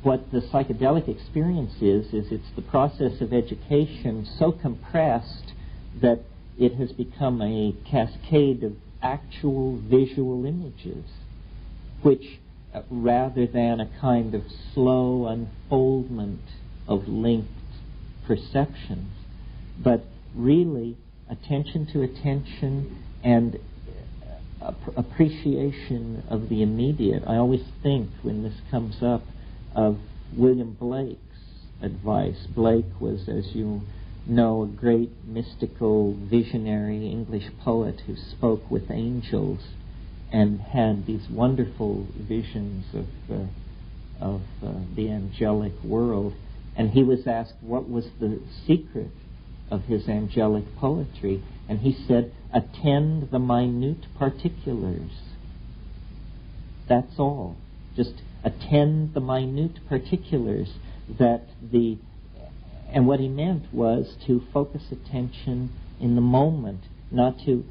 What the psychedelic experience is it's the process of education so compressed that it has become a cascade of actual visual images, which, rather than a kind of slow unfoldment of linked perceptions, but really attention to attention and appreciation of the immediate. I always think, when this comes up, of William Blake's advice. Blake was, as you know, a great mystical, visionary English poet who spoke with angels and had these wonderful visions of the angelic world. And he was asked what was the secret of his angelic poetry, and he said, attend the minute particulars. That's all. Just attend the minute particulars. And what he meant was to focus attention in the moment, not to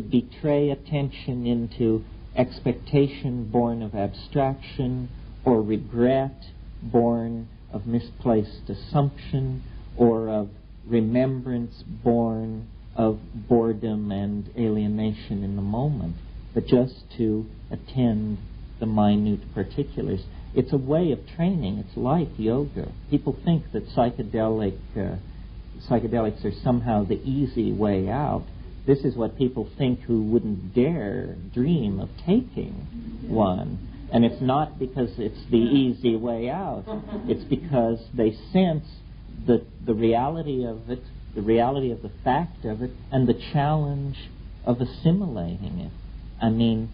betray attention into expectation born of abstraction, or regret born of misplaced assumption, or of remembrance born of boredom and alienation in the moment, but just to attend the minute particulars. It's a way of training. It's like yoga. People think that psychedelics are somehow the easy way out. This is what people think who wouldn't dare dream of taking one. And it's not because it's the easy way out. It's because they sense the reality of it, the reality of the fact of it, and the challenge of assimilating it. I mean,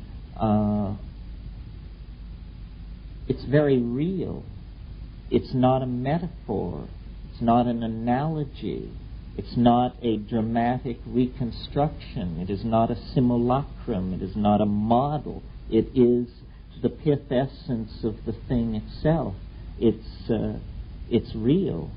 it's very real. It's not a metaphor. It's not an analogy. It's not a dramatic reconstruction. It is not a simulacrum. It is not a model. It is the pith essence of the thing itself. It's real.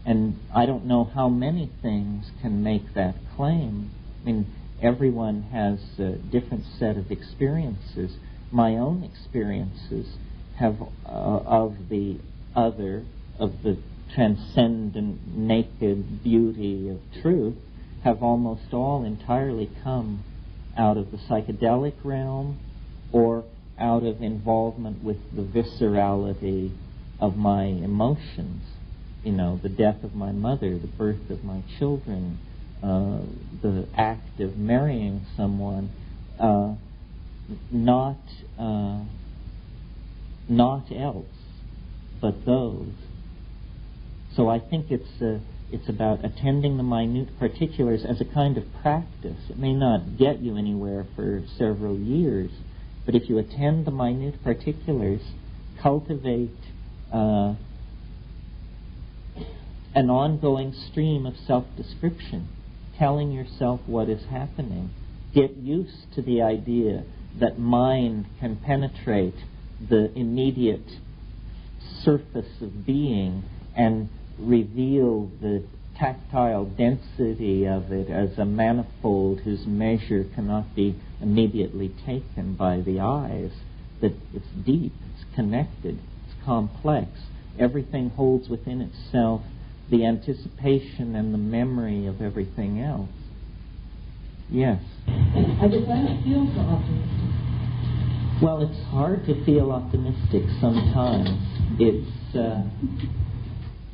And I don't know how many things can make that claim. I mean, everyone has a different set of experiences. My own experiences have of the other, of the transcendent, naked beauty of truth, have almost all entirely come out of the psychedelic realm, or out of involvement with the viscerality of my emotions. The death of my mother, the birth of my children, the act of marrying someone, not else, but those. So I think it's about attending the minute particulars as a kind of practice. It may not get you anywhere for several years, but if you attend the minute particulars, cultivate an ongoing stream of self-description, telling yourself what is happening. Get used to the idea that mind can penetrate the immediate surface of being and reveal the tactile density of it as a manifold whose measure cannot be immediately taken by the eyes, that it's deep, it's connected, it's complex. Everything holds within itself the anticipation and the memory of everything else. Yes? I guess I don't feel so optimistic. Well, it's hard to feel optimistic sometimes.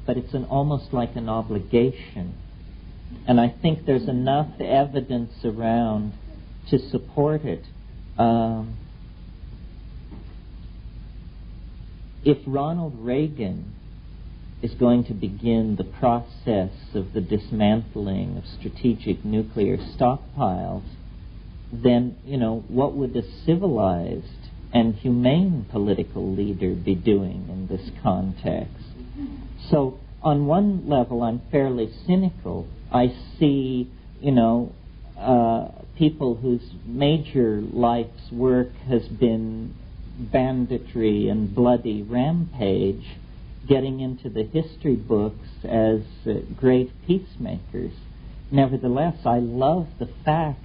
But it's almost like an obligation. And I think there's enough evidence around to support it. If Ronald Reagan is going to begin the process of the dismantling of strategic nuclear stockpiles, then, what would a civilized and humane political leader be doing in this context? So, on one level, I'm fairly cynical. I see, people whose major life's work has been banditry and bloody rampage getting into the history books as great peacemakers. Nevertheless, I love the fact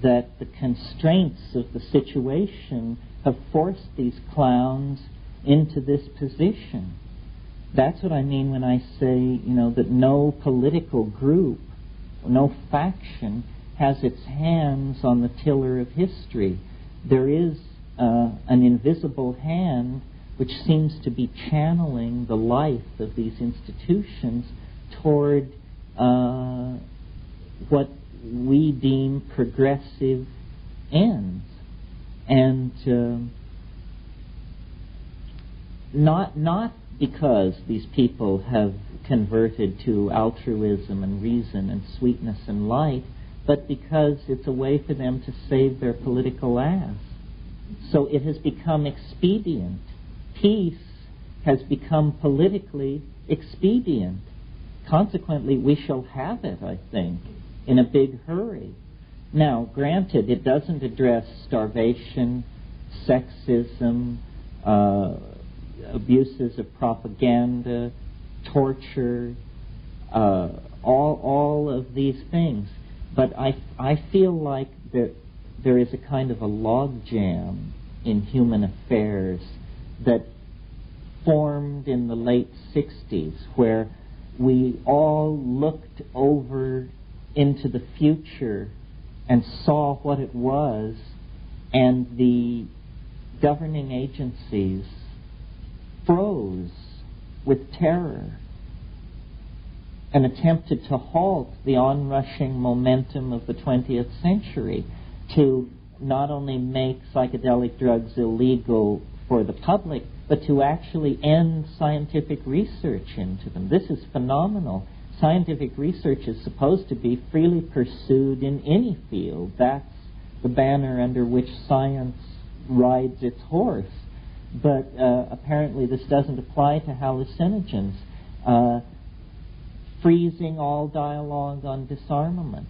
that the constraints of the situation have forced these clowns into this position. That's what I mean when I say, that no political group, no faction has its hands on the tiller of history. There is an invisible hand which seems to be channeling the life of these institutions toward what we deem progressive ends. And not because these people have converted to altruism and reason and sweetness and light, but because it's a way for them to save their political ass. So it has become expedient. Peace has become politically expedient. Consequently, we shall have it, I think, in a big hurry. Now, granted, it doesn't address starvation, sexism, abuses of propaganda, torture, all of these things. But I feel like that there is a kind of a logjam in human affairs that formed in the late 60s, where we all looked over into the future and saw what it was, and the governing agencies froze with terror and attempted to halt the onrushing momentum of the 20th century, to not only make psychedelic drugs illegal for the public, but to actually end scientific research into them. This is phenomenal. Scientific research is supposed to be freely pursued in any field. That's the banner under which science rides its horse. But apparently this doesn't apply to hallucinogens. Freezing all dialogue on disarmament.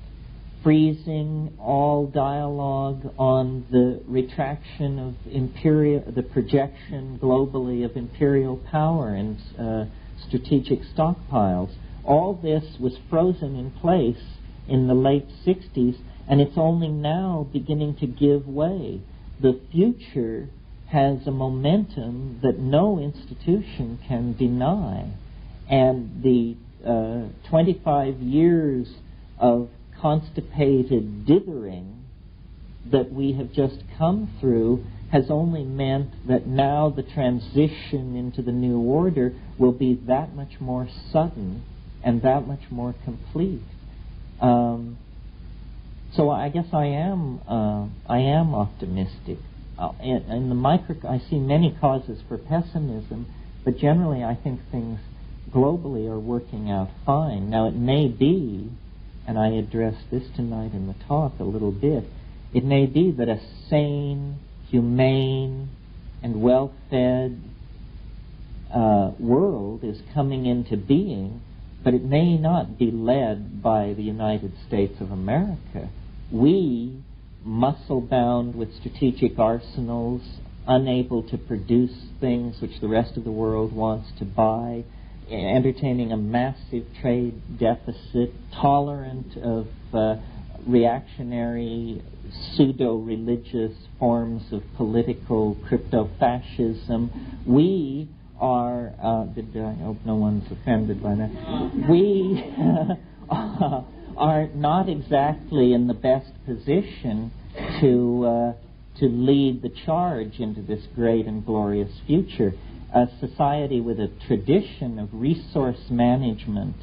Freezing all dialogue on the retraction of the projection globally of imperial power and strategic stockpiles. All this was frozen in place in the late 60s, and it's only now beginning to give way. The future has a momentum that no institution can deny, and the 25 years of constipated dithering that we have just come through has only meant that now the transition into the new order will be that much more sudden and that much more complete. So I guess I am optimistic. In the micro, I see many causes for pessimism, but generally I think things globally are working out fine. Now it may be, and I addressed this tonight in the talk a little bit, it may be that a sane, humane, and well-fed world is coming into being, but it may not be led by the United States of America. We, muscle-bound with strategic arsenals, unable to produce things which the rest of the world wants to buy, entertaining a massive trade deficit, tolerant of reactionary, pseudo-religious forms of political crypto-fascism. We are, I hope no one's offended by that, we are not exactly in the best position to lead the charge into this great and glorious future. A society with a tradition of resource management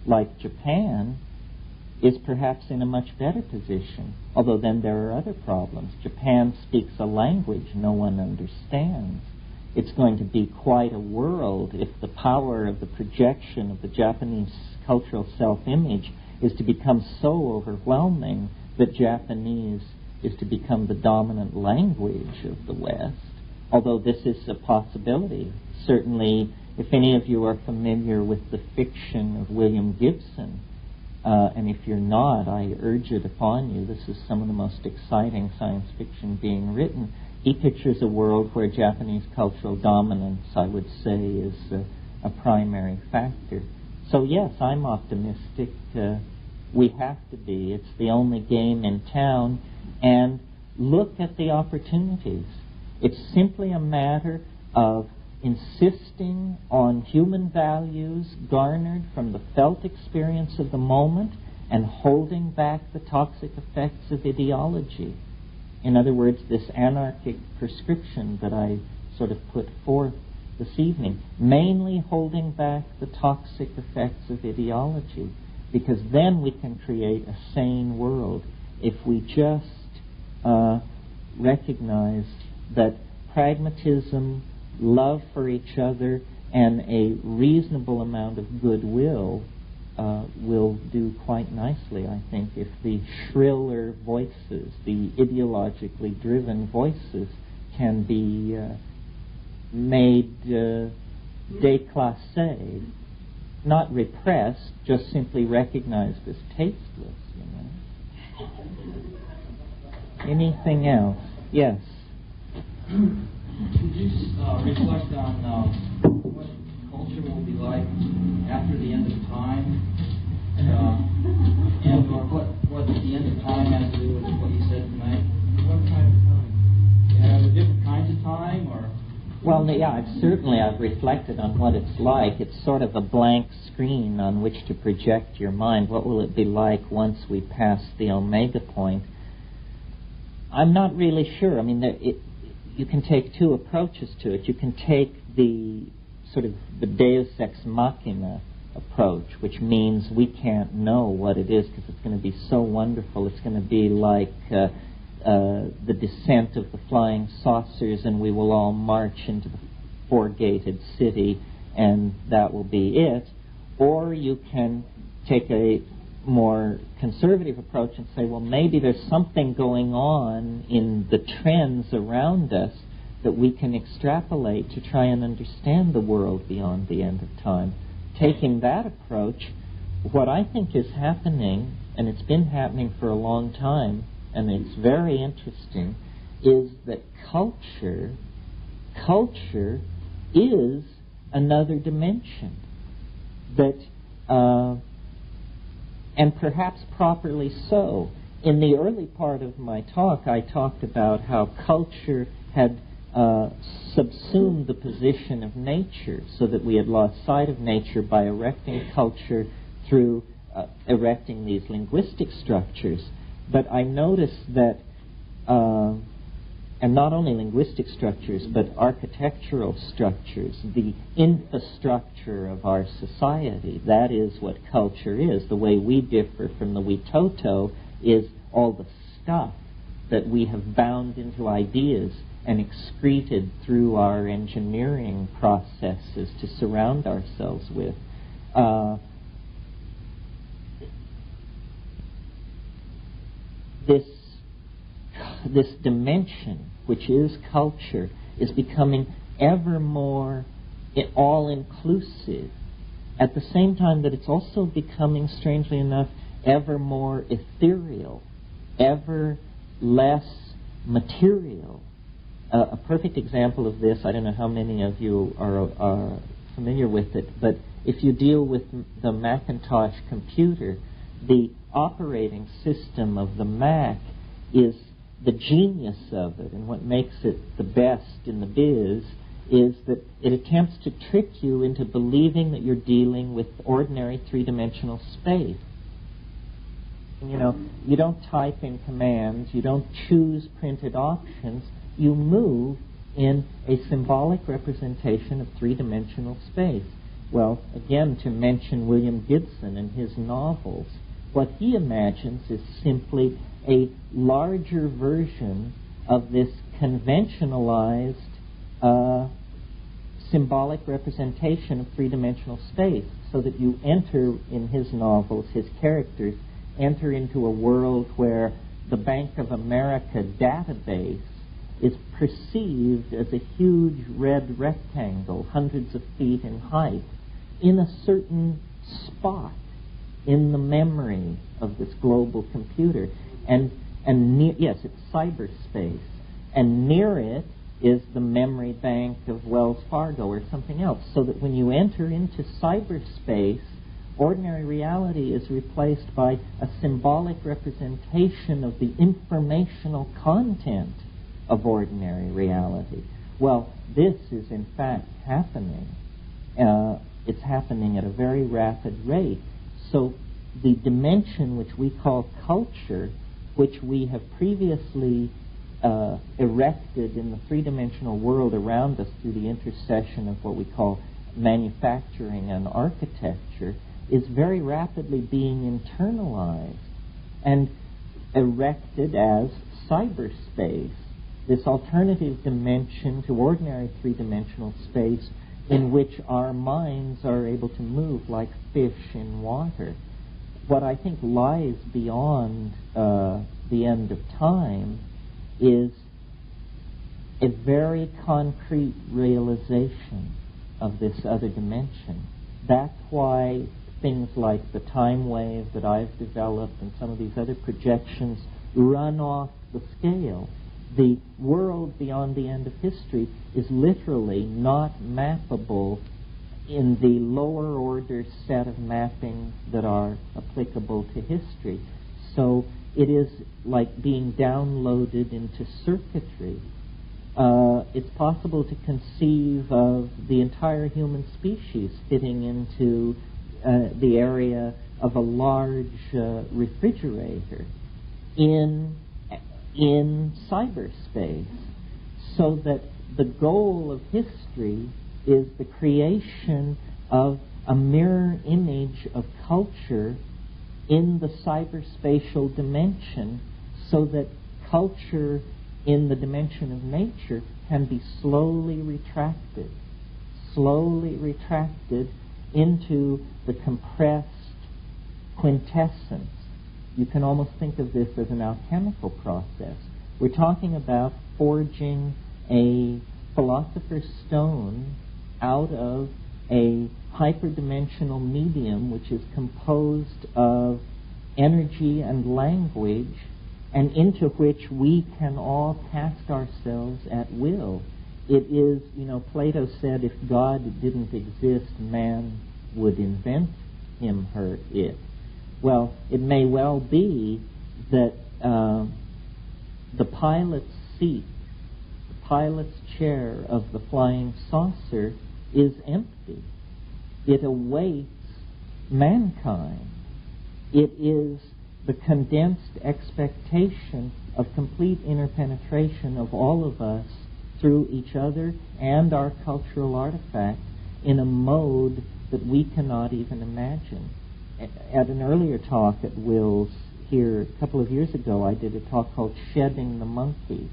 like Japan is perhaps in a much better position, although then there are other problems. Japan speaks a language no one understands. It's going to be quite a world if the power of the projection of the Japanese cultural self-image is to become so overwhelming that Japanese is to become the dominant language of the West, although this is a possibility. Certainly, if any of you are familiar with the fiction of William Gibson, and if you're not, I urge it upon you. This is some of the most exciting science fiction being written. He pictures a world where Japanese cultural dominance, I would say, is a primary factor. So yes, I'm optimistic. We have to be. It's the only game in town. And look at the opportunities. It's simply a matter of insisting on human values garnered from the felt experience of the moment and holding back the toxic effects of ideology. In other words, this anarchic prescription that I sort of put forth this evening, mainly holding back the toxic effects of ideology, because then we can create a sane world if we just recognize that pragmatism, love for each other, and a reasonable amount of goodwill will do quite nicely, I think, if the shriller voices, the ideologically driven voices, can be made déclassé, not repressed, just simply recognized as tasteless, you know. Anything else? Yes. Could you reflect on what culture will be like after the end of time, and or what the end of time has to do with what you said tonight? What kind of time? Yeah, are there different kinds of time, or? Well, yeah, I've reflected on what it's like. It's sort of a blank screen on which to project your mind. What will it be like once we pass the omega point? I'm not really sure. I mean, you can take two approaches to it. You can take the sort of the Deus ex machina approach, which means we can't know what it is because it's going to be so wonderful. It's going to be like the descent of the flying saucers, and we will all march into the four-gated city, and that will be it. Or you can take a more conservative approach and say, well, maybe there's something going on in the trends around us that we can extrapolate to try and understand the world beyond the end of time. Taking that approach, what I think is happening, and it's been happening for a long time, and it's very interesting, is that culture is another dimension that and perhaps properly so. In the early part of my talk, I talked about how culture had subsumed the position of nature, so that we had lost sight of nature by erecting culture through erecting these linguistic structures. But I noticed that, and not only linguistic structures, but architectural structures, the infrastructure of our society. That is what culture is. The way we differ from the Witoto is all the stuff that we have bound into ideas and excreted through our engineering processes to surround ourselves with. This dimension, which is culture, is becoming ever more all-inclusive, at the same time that it's also becoming, strangely enough, ever more ethereal, ever less material. A perfect example of this, I don't know how many of you are familiar with it, but if you deal with the Macintosh computer, the operating system of the Mac is the genius of it, and what makes it the best in the biz is that it attempts to trick you into believing that you're dealing with ordinary three-dimensional space. You know, you don't type in commands, you don't choose printed options, you move in a symbolic representation of three-dimensional space. Well, again, to mention William Gibson and his novels, what he imagines is simply a larger version of this conventionalized symbolic representation of three-dimensional space, so that you enter, in his novels, his characters enter into a world where the Bank of America database is perceived as a huge red rectangle, hundreds of feet in height, in a certain spot in the memory of this global computer. And yes, it's cyberspace. And near it is the memory bank of Wells Fargo or something else. So that when you enter into cyberspace, ordinary reality is replaced by a symbolic representation of the informational content of ordinary reality. Well, this is in fact happening. It's happening at a very rapid rate. So the dimension which we call culture, which we have previously erected in the three-dimensional world around us through the intercession of what we call manufacturing and architecture, is very rapidly being internalized and erected as cyberspace, this alternative dimension to ordinary three-dimensional space in which our minds are able to move like fish in water. What I think lies beyond the end of time is a very concrete realization of this other dimension. That's why things like the time wave that I've developed and some of these other projections run off the scale. The world beyond the end of history is literally not mappable in the lower order set of mappings that are applicable to history. So it is like being downloaded into circuitry. It's possible to conceive of the entire human species fitting into the area of a large refrigerator in cyberspace, so that the goal of history is the creation of a mirror image of culture in the cyberspatial dimension, so that culture in the dimension of nature can be slowly retracted into the compressed quintessence. You can almost think of this as an alchemical process. We're talking about forging a philosopher's stone out of a hyperdimensional medium which is composed of energy and language, and into which we can all cast ourselves at will. It is, Plato said, if God didn't exist, man would invent him, her, it. Well, it may well be that the pilot's seat, the pilot's chair of the flying saucer is empty. It awaits mankind. It is the condensed expectation of complete interpenetration of all of us through each other and our cultural artifacts in a mode that we cannot even imagine. At an earlier talk at Will's here a couple of years ago, I did a talk called Shedding the Monkey,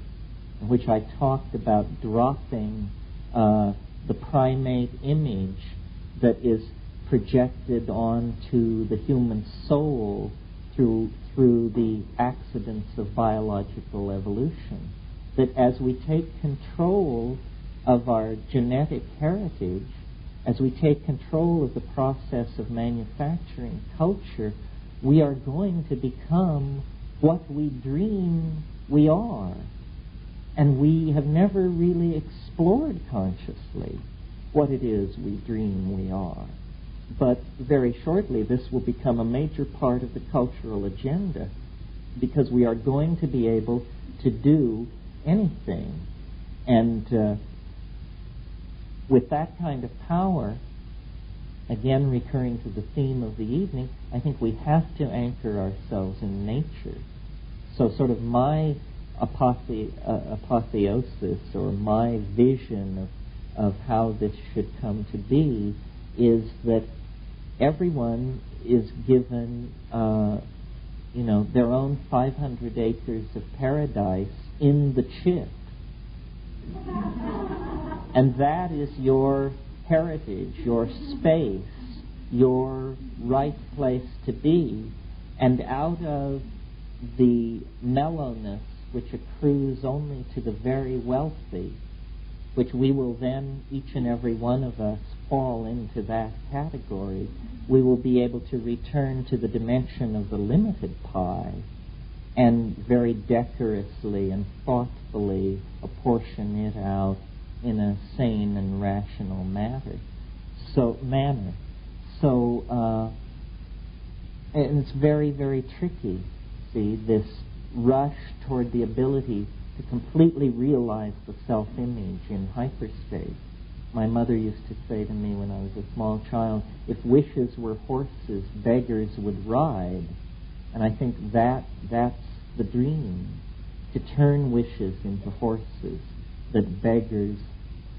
in which I talked about dropping the primate image that is projected onto the human soul through the accidents of biological evolution. That as we take control of our genetic heritage, as we take control of the process of manufacturing culture, we are going to become what we dream we are. And we have never really explored consciously what it is we dream we are. But very shortly, this will become a major part of the cultural agenda, because we are going to be able to do anything. And with that kind of power, again recurring to the theme of the evening, I think we have to anchor ourselves in nature. So sort of my apotheosis, or my vision of how this should come to be, is that everyone is given their own 500 acres of paradise in the chip. And that is your heritage, your space, your right place to be. And out of the mellowness which accrues only to the very wealthy, which we will then, each and every one of us, fall into that category, we will be able to return to the dimension of the limited pie and very decorously and thoughtfully apportion it out in a sane and rational manner. And it's very, very tricky, see, this rush toward the ability to completely realize the self-image in hyperspace. My mother used to say to me when I was a small child, if wishes were horses, beggars would ride. And I think that's the dream, to turn wishes into horses that beggars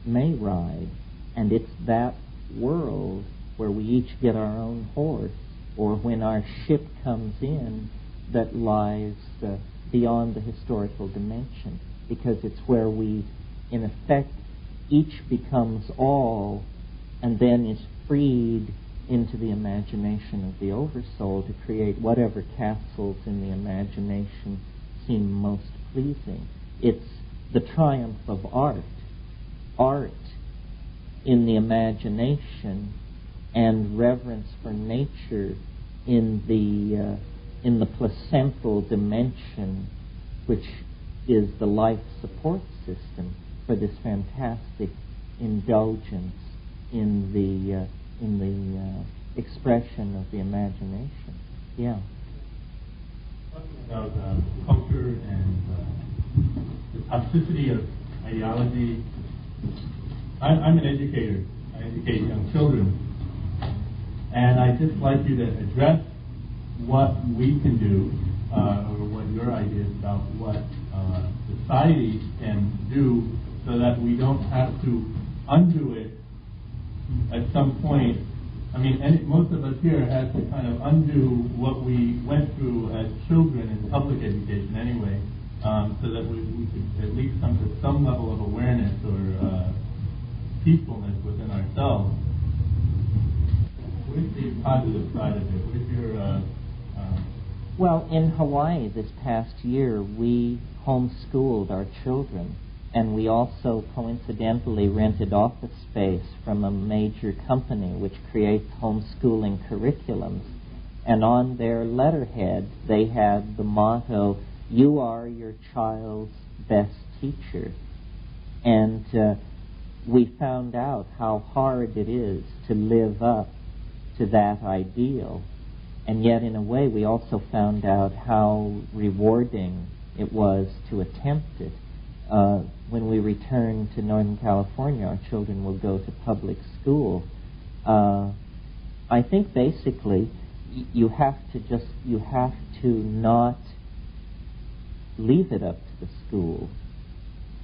may ride. And it's that world where we each get our own horse, or when our ship comes in, that lies beyond the historical dimension, because it's where we, in effect, each becomes all and then is freed into the imagination of the oversoul to create whatever castles in the imagination seem most pleasing. It's the triumph of art. Art in the imagination and reverence for nature in the placental dimension, which is the life support system for this fantastic indulgence in the expression of the imagination. Yeah. Talking about culture and the toxicity of ideology. I'm an educator. I educate young children, and I'd just like you to address what we can do, or what your ideas about what society can do, so that we don't have to undo it at some point. I mean, most of us here had to kind of undo what we went through as children in public education anyway, so that we could at least come to some level of awareness or peacefulness within ourselves. What's the positive side of it? What's your... Well, in Hawaii this past year, we homeschooled our children, and we also coincidentally rented office space from a major company which creates homeschooling curriculums. And on their letterhead, they had the motto, "You are your child's best teacher." And we found out how hard it is to live up to that ideal. And yet, in a way, we also found out how rewarding it was to attempt it. When we return to Northern California, our children will go to public school. I think basically you have to not leave it up to the school.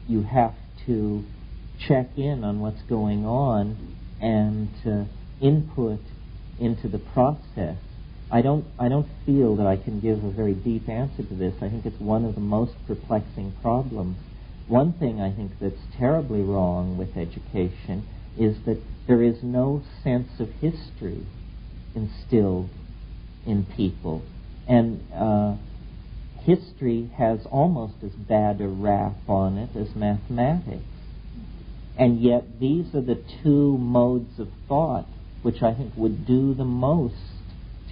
You have to check in on what's going on and input into the process. I don't feel that I can give a very deep answer to this. I think it's one of the most perplexing problems. One thing I think that's terribly wrong with education is that there is no sense of history instilled in people. And history has almost as bad a rap on it as mathematics. And yet these are the two modes of thought which I think would do the most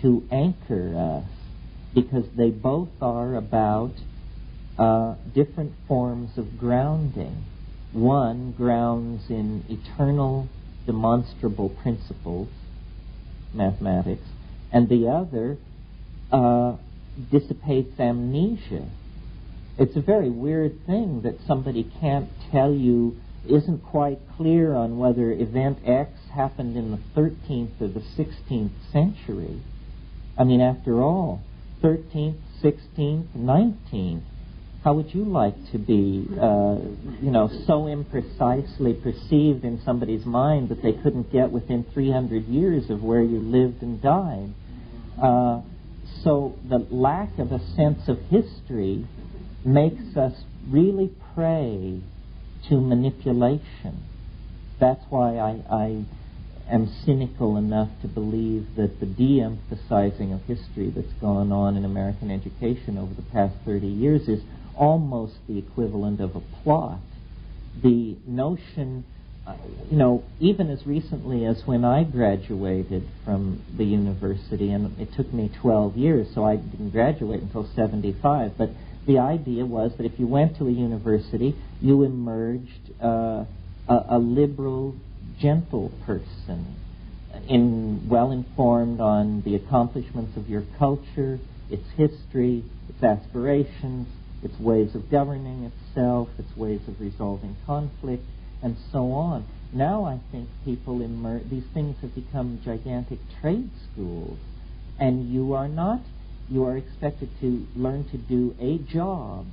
to anchor us, because they both are about different forms of grounding. One grounds in eternal demonstrable principles, mathematics, and the other dissipates amnesia. It's a very weird thing that somebody can't tell you, isn't quite clear on whether event X happened in the 13th or the 16th century. I mean, after all, 13th, 16th, 19th. How would you like to be, so imprecisely perceived in somebody's mind that they couldn't get within 300 years of where you lived and died? So the lack of a sense of history makes us really prey to manipulation. That's why I am cynical enough to believe that the de-emphasizing of history that's gone on in American education over the past 30 years is almost the equivalent of a plot. The notion, even as recently as when I graduated from the university, and it took me 12 years, so I didn't graduate until 75, but the idea was that if you went to a university, you emerged a liberal, gentle person, well-informed on the accomplishments of your culture, its history, its aspirations, its ways of governing itself, its ways of resolving conflict, and so on. Now I think these things have become gigantic trade schools, and you are expected to learn to do a job,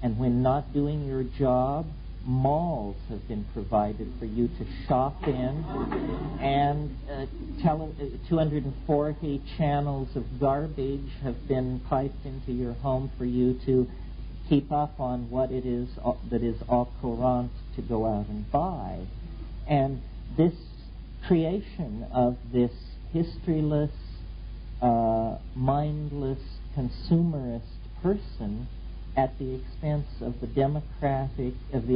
and when not doing your job, malls have been provided for you to shop in, and 240 channels of garbage have been piped into your home for you to keep up on what it is that is au courant to go out and buy. And this creation of this historyless, mindless, consumerist person at the expense of the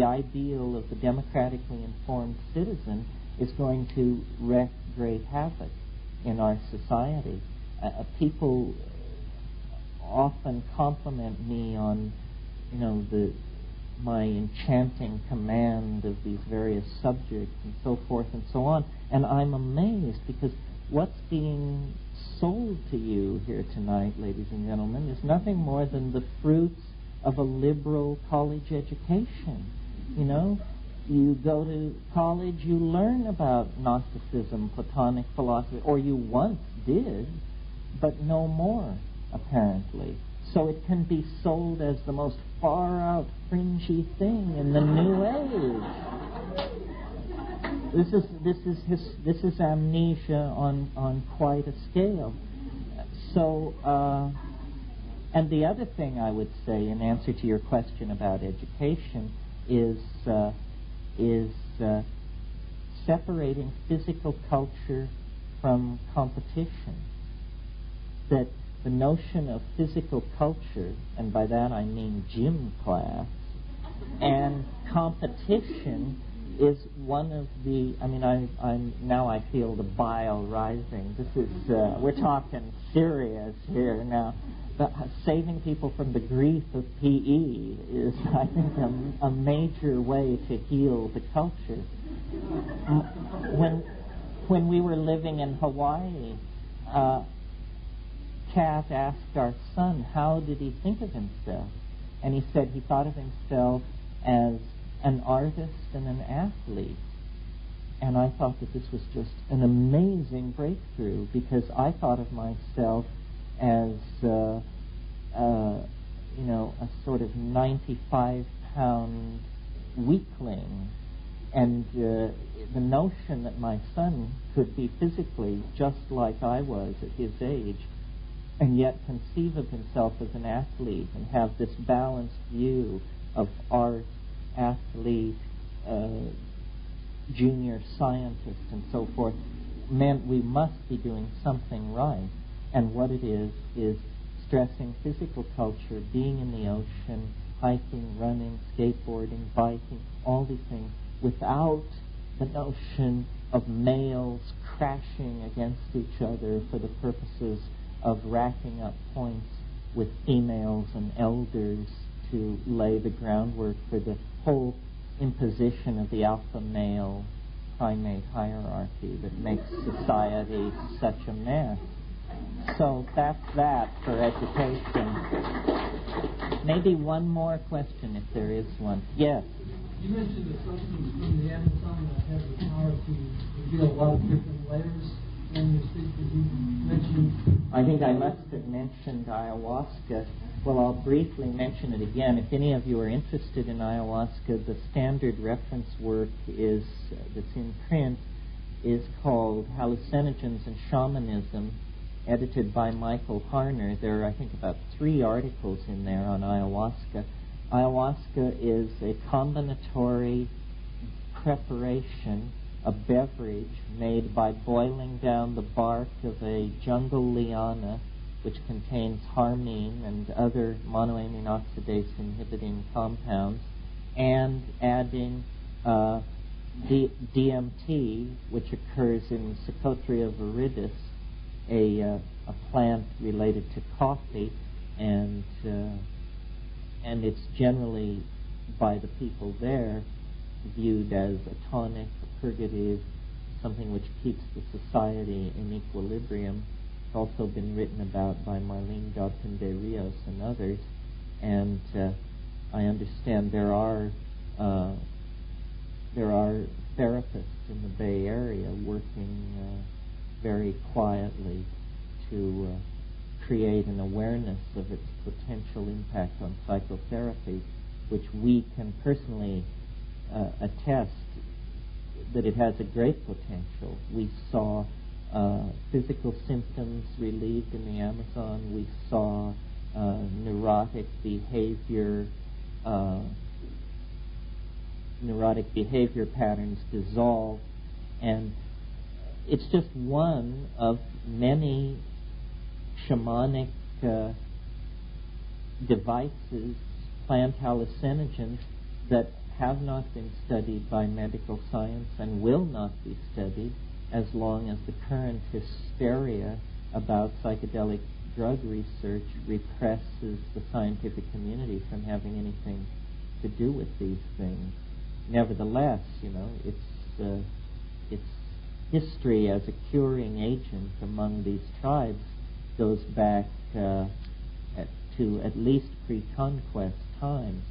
ideal of the democratically informed citizen is going to wreak great havoc in our society. People often compliment me on my enchanting command of these various subjects and so forth and so on, and I'm amazed because what's being sold to you here tonight, ladies and gentlemen, is nothing more than the fruits of a liberal college education. You go to college, you learn about Gnosticism, Platonic philosophy, or you once did, but no more, apparently. So it can be sold as the most far-out, fringy thing in the new age. This is amnesia on quite a scale. So, and the other thing I would say in answer to your question about education is separating physical culture from competition. That the notion of physical culture, and by that I mean gym class, and competition is one of the, now I feel the bile rising. This is, we're talking serious here now. But saving people from the grief of PE is, I think, a major way to heal the culture. When we were living in Hawaii, Kat asked our son, how did he think of himself? And he said he thought of himself as an artist and an athlete. And I thought that this was just an amazing breakthrough, because I thought of myself as, a sort of 95-pound weakling. And the notion that my son could be physically just like I was at his age, and yet conceive of himself as an athlete and have this balanced view of art, athlete, junior scientist, and so forth, meant we must be doing something right. And what it is stressing physical culture, being in the ocean, hiking, running, skateboarding, biking, all these things, without the notion of males crashing against each other for the purposes of racking up points with females and elders to lay the groundwork for the whole imposition of the alpha male primate hierarchy that makes society such a mess. So that's that for education. Maybe one more question if there is one. Yes? You mentioned a substance from the Amazon that has the power to reveal a lot of different layers. And you speak, as you mentioned... I think I must have mentioned ayahuasca. Well, I'll briefly mention it again. If any of you are interested in ayahuasca, the standard reference work is that's in print is called Hallucinogens and Shamanism, edited by Michael Harner. There are, I think, about 3 articles in there on ayahuasca. Ayahuasca is a combinatory preparation, a beverage made by boiling down the bark of a jungle liana, which contains harmine and other monoamine oxidase inhibiting compounds, and adding DMT, which occurs in Psychotria viridis, a plant related to coffee, and it's generally by the people there viewed as a tonic, a purgative, something which keeps the society in equilibrium. It's also been written about by Marlene Godkin de Rios and others, and I understand there are therapists in the Bay Area working very quietly to create an awareness of its potential impact on psychotherapy, which we can personally attest that it has a great potential. We saw physical symptoms relieved in the Amazon. We saw neurotic behavior patterns dissolve, and it's just one of many shamanic devices, plant hallucinogens, that have not been studied by medical science and will not be studied as long as the current hysteria about psychedelic drug research represses the scientific community from having anything to do with these things. Nevertheless, its history as a curing agent among these tribes goes back to at least pre-conquest times,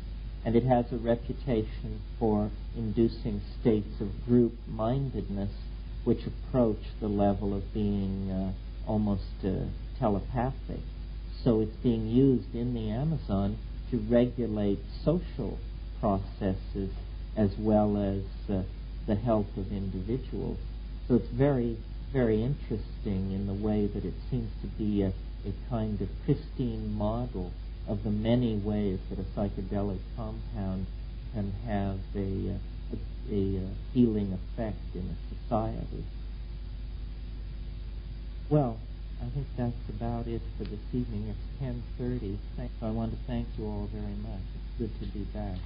and it has a reputation for inducing states of group-mindedness which approach the level of being almost telepathic. So it's being used in the Amazon to regulate social processes as well as the health of individuals. So it's very, very interesting in the way that it seems to be a kind of pristine model of the many ways that a psychedelic compound can have a healing effect in a society. Well, I think that's about it for this evening. It's 10:30. I want to thank you all very much. It's good to be back.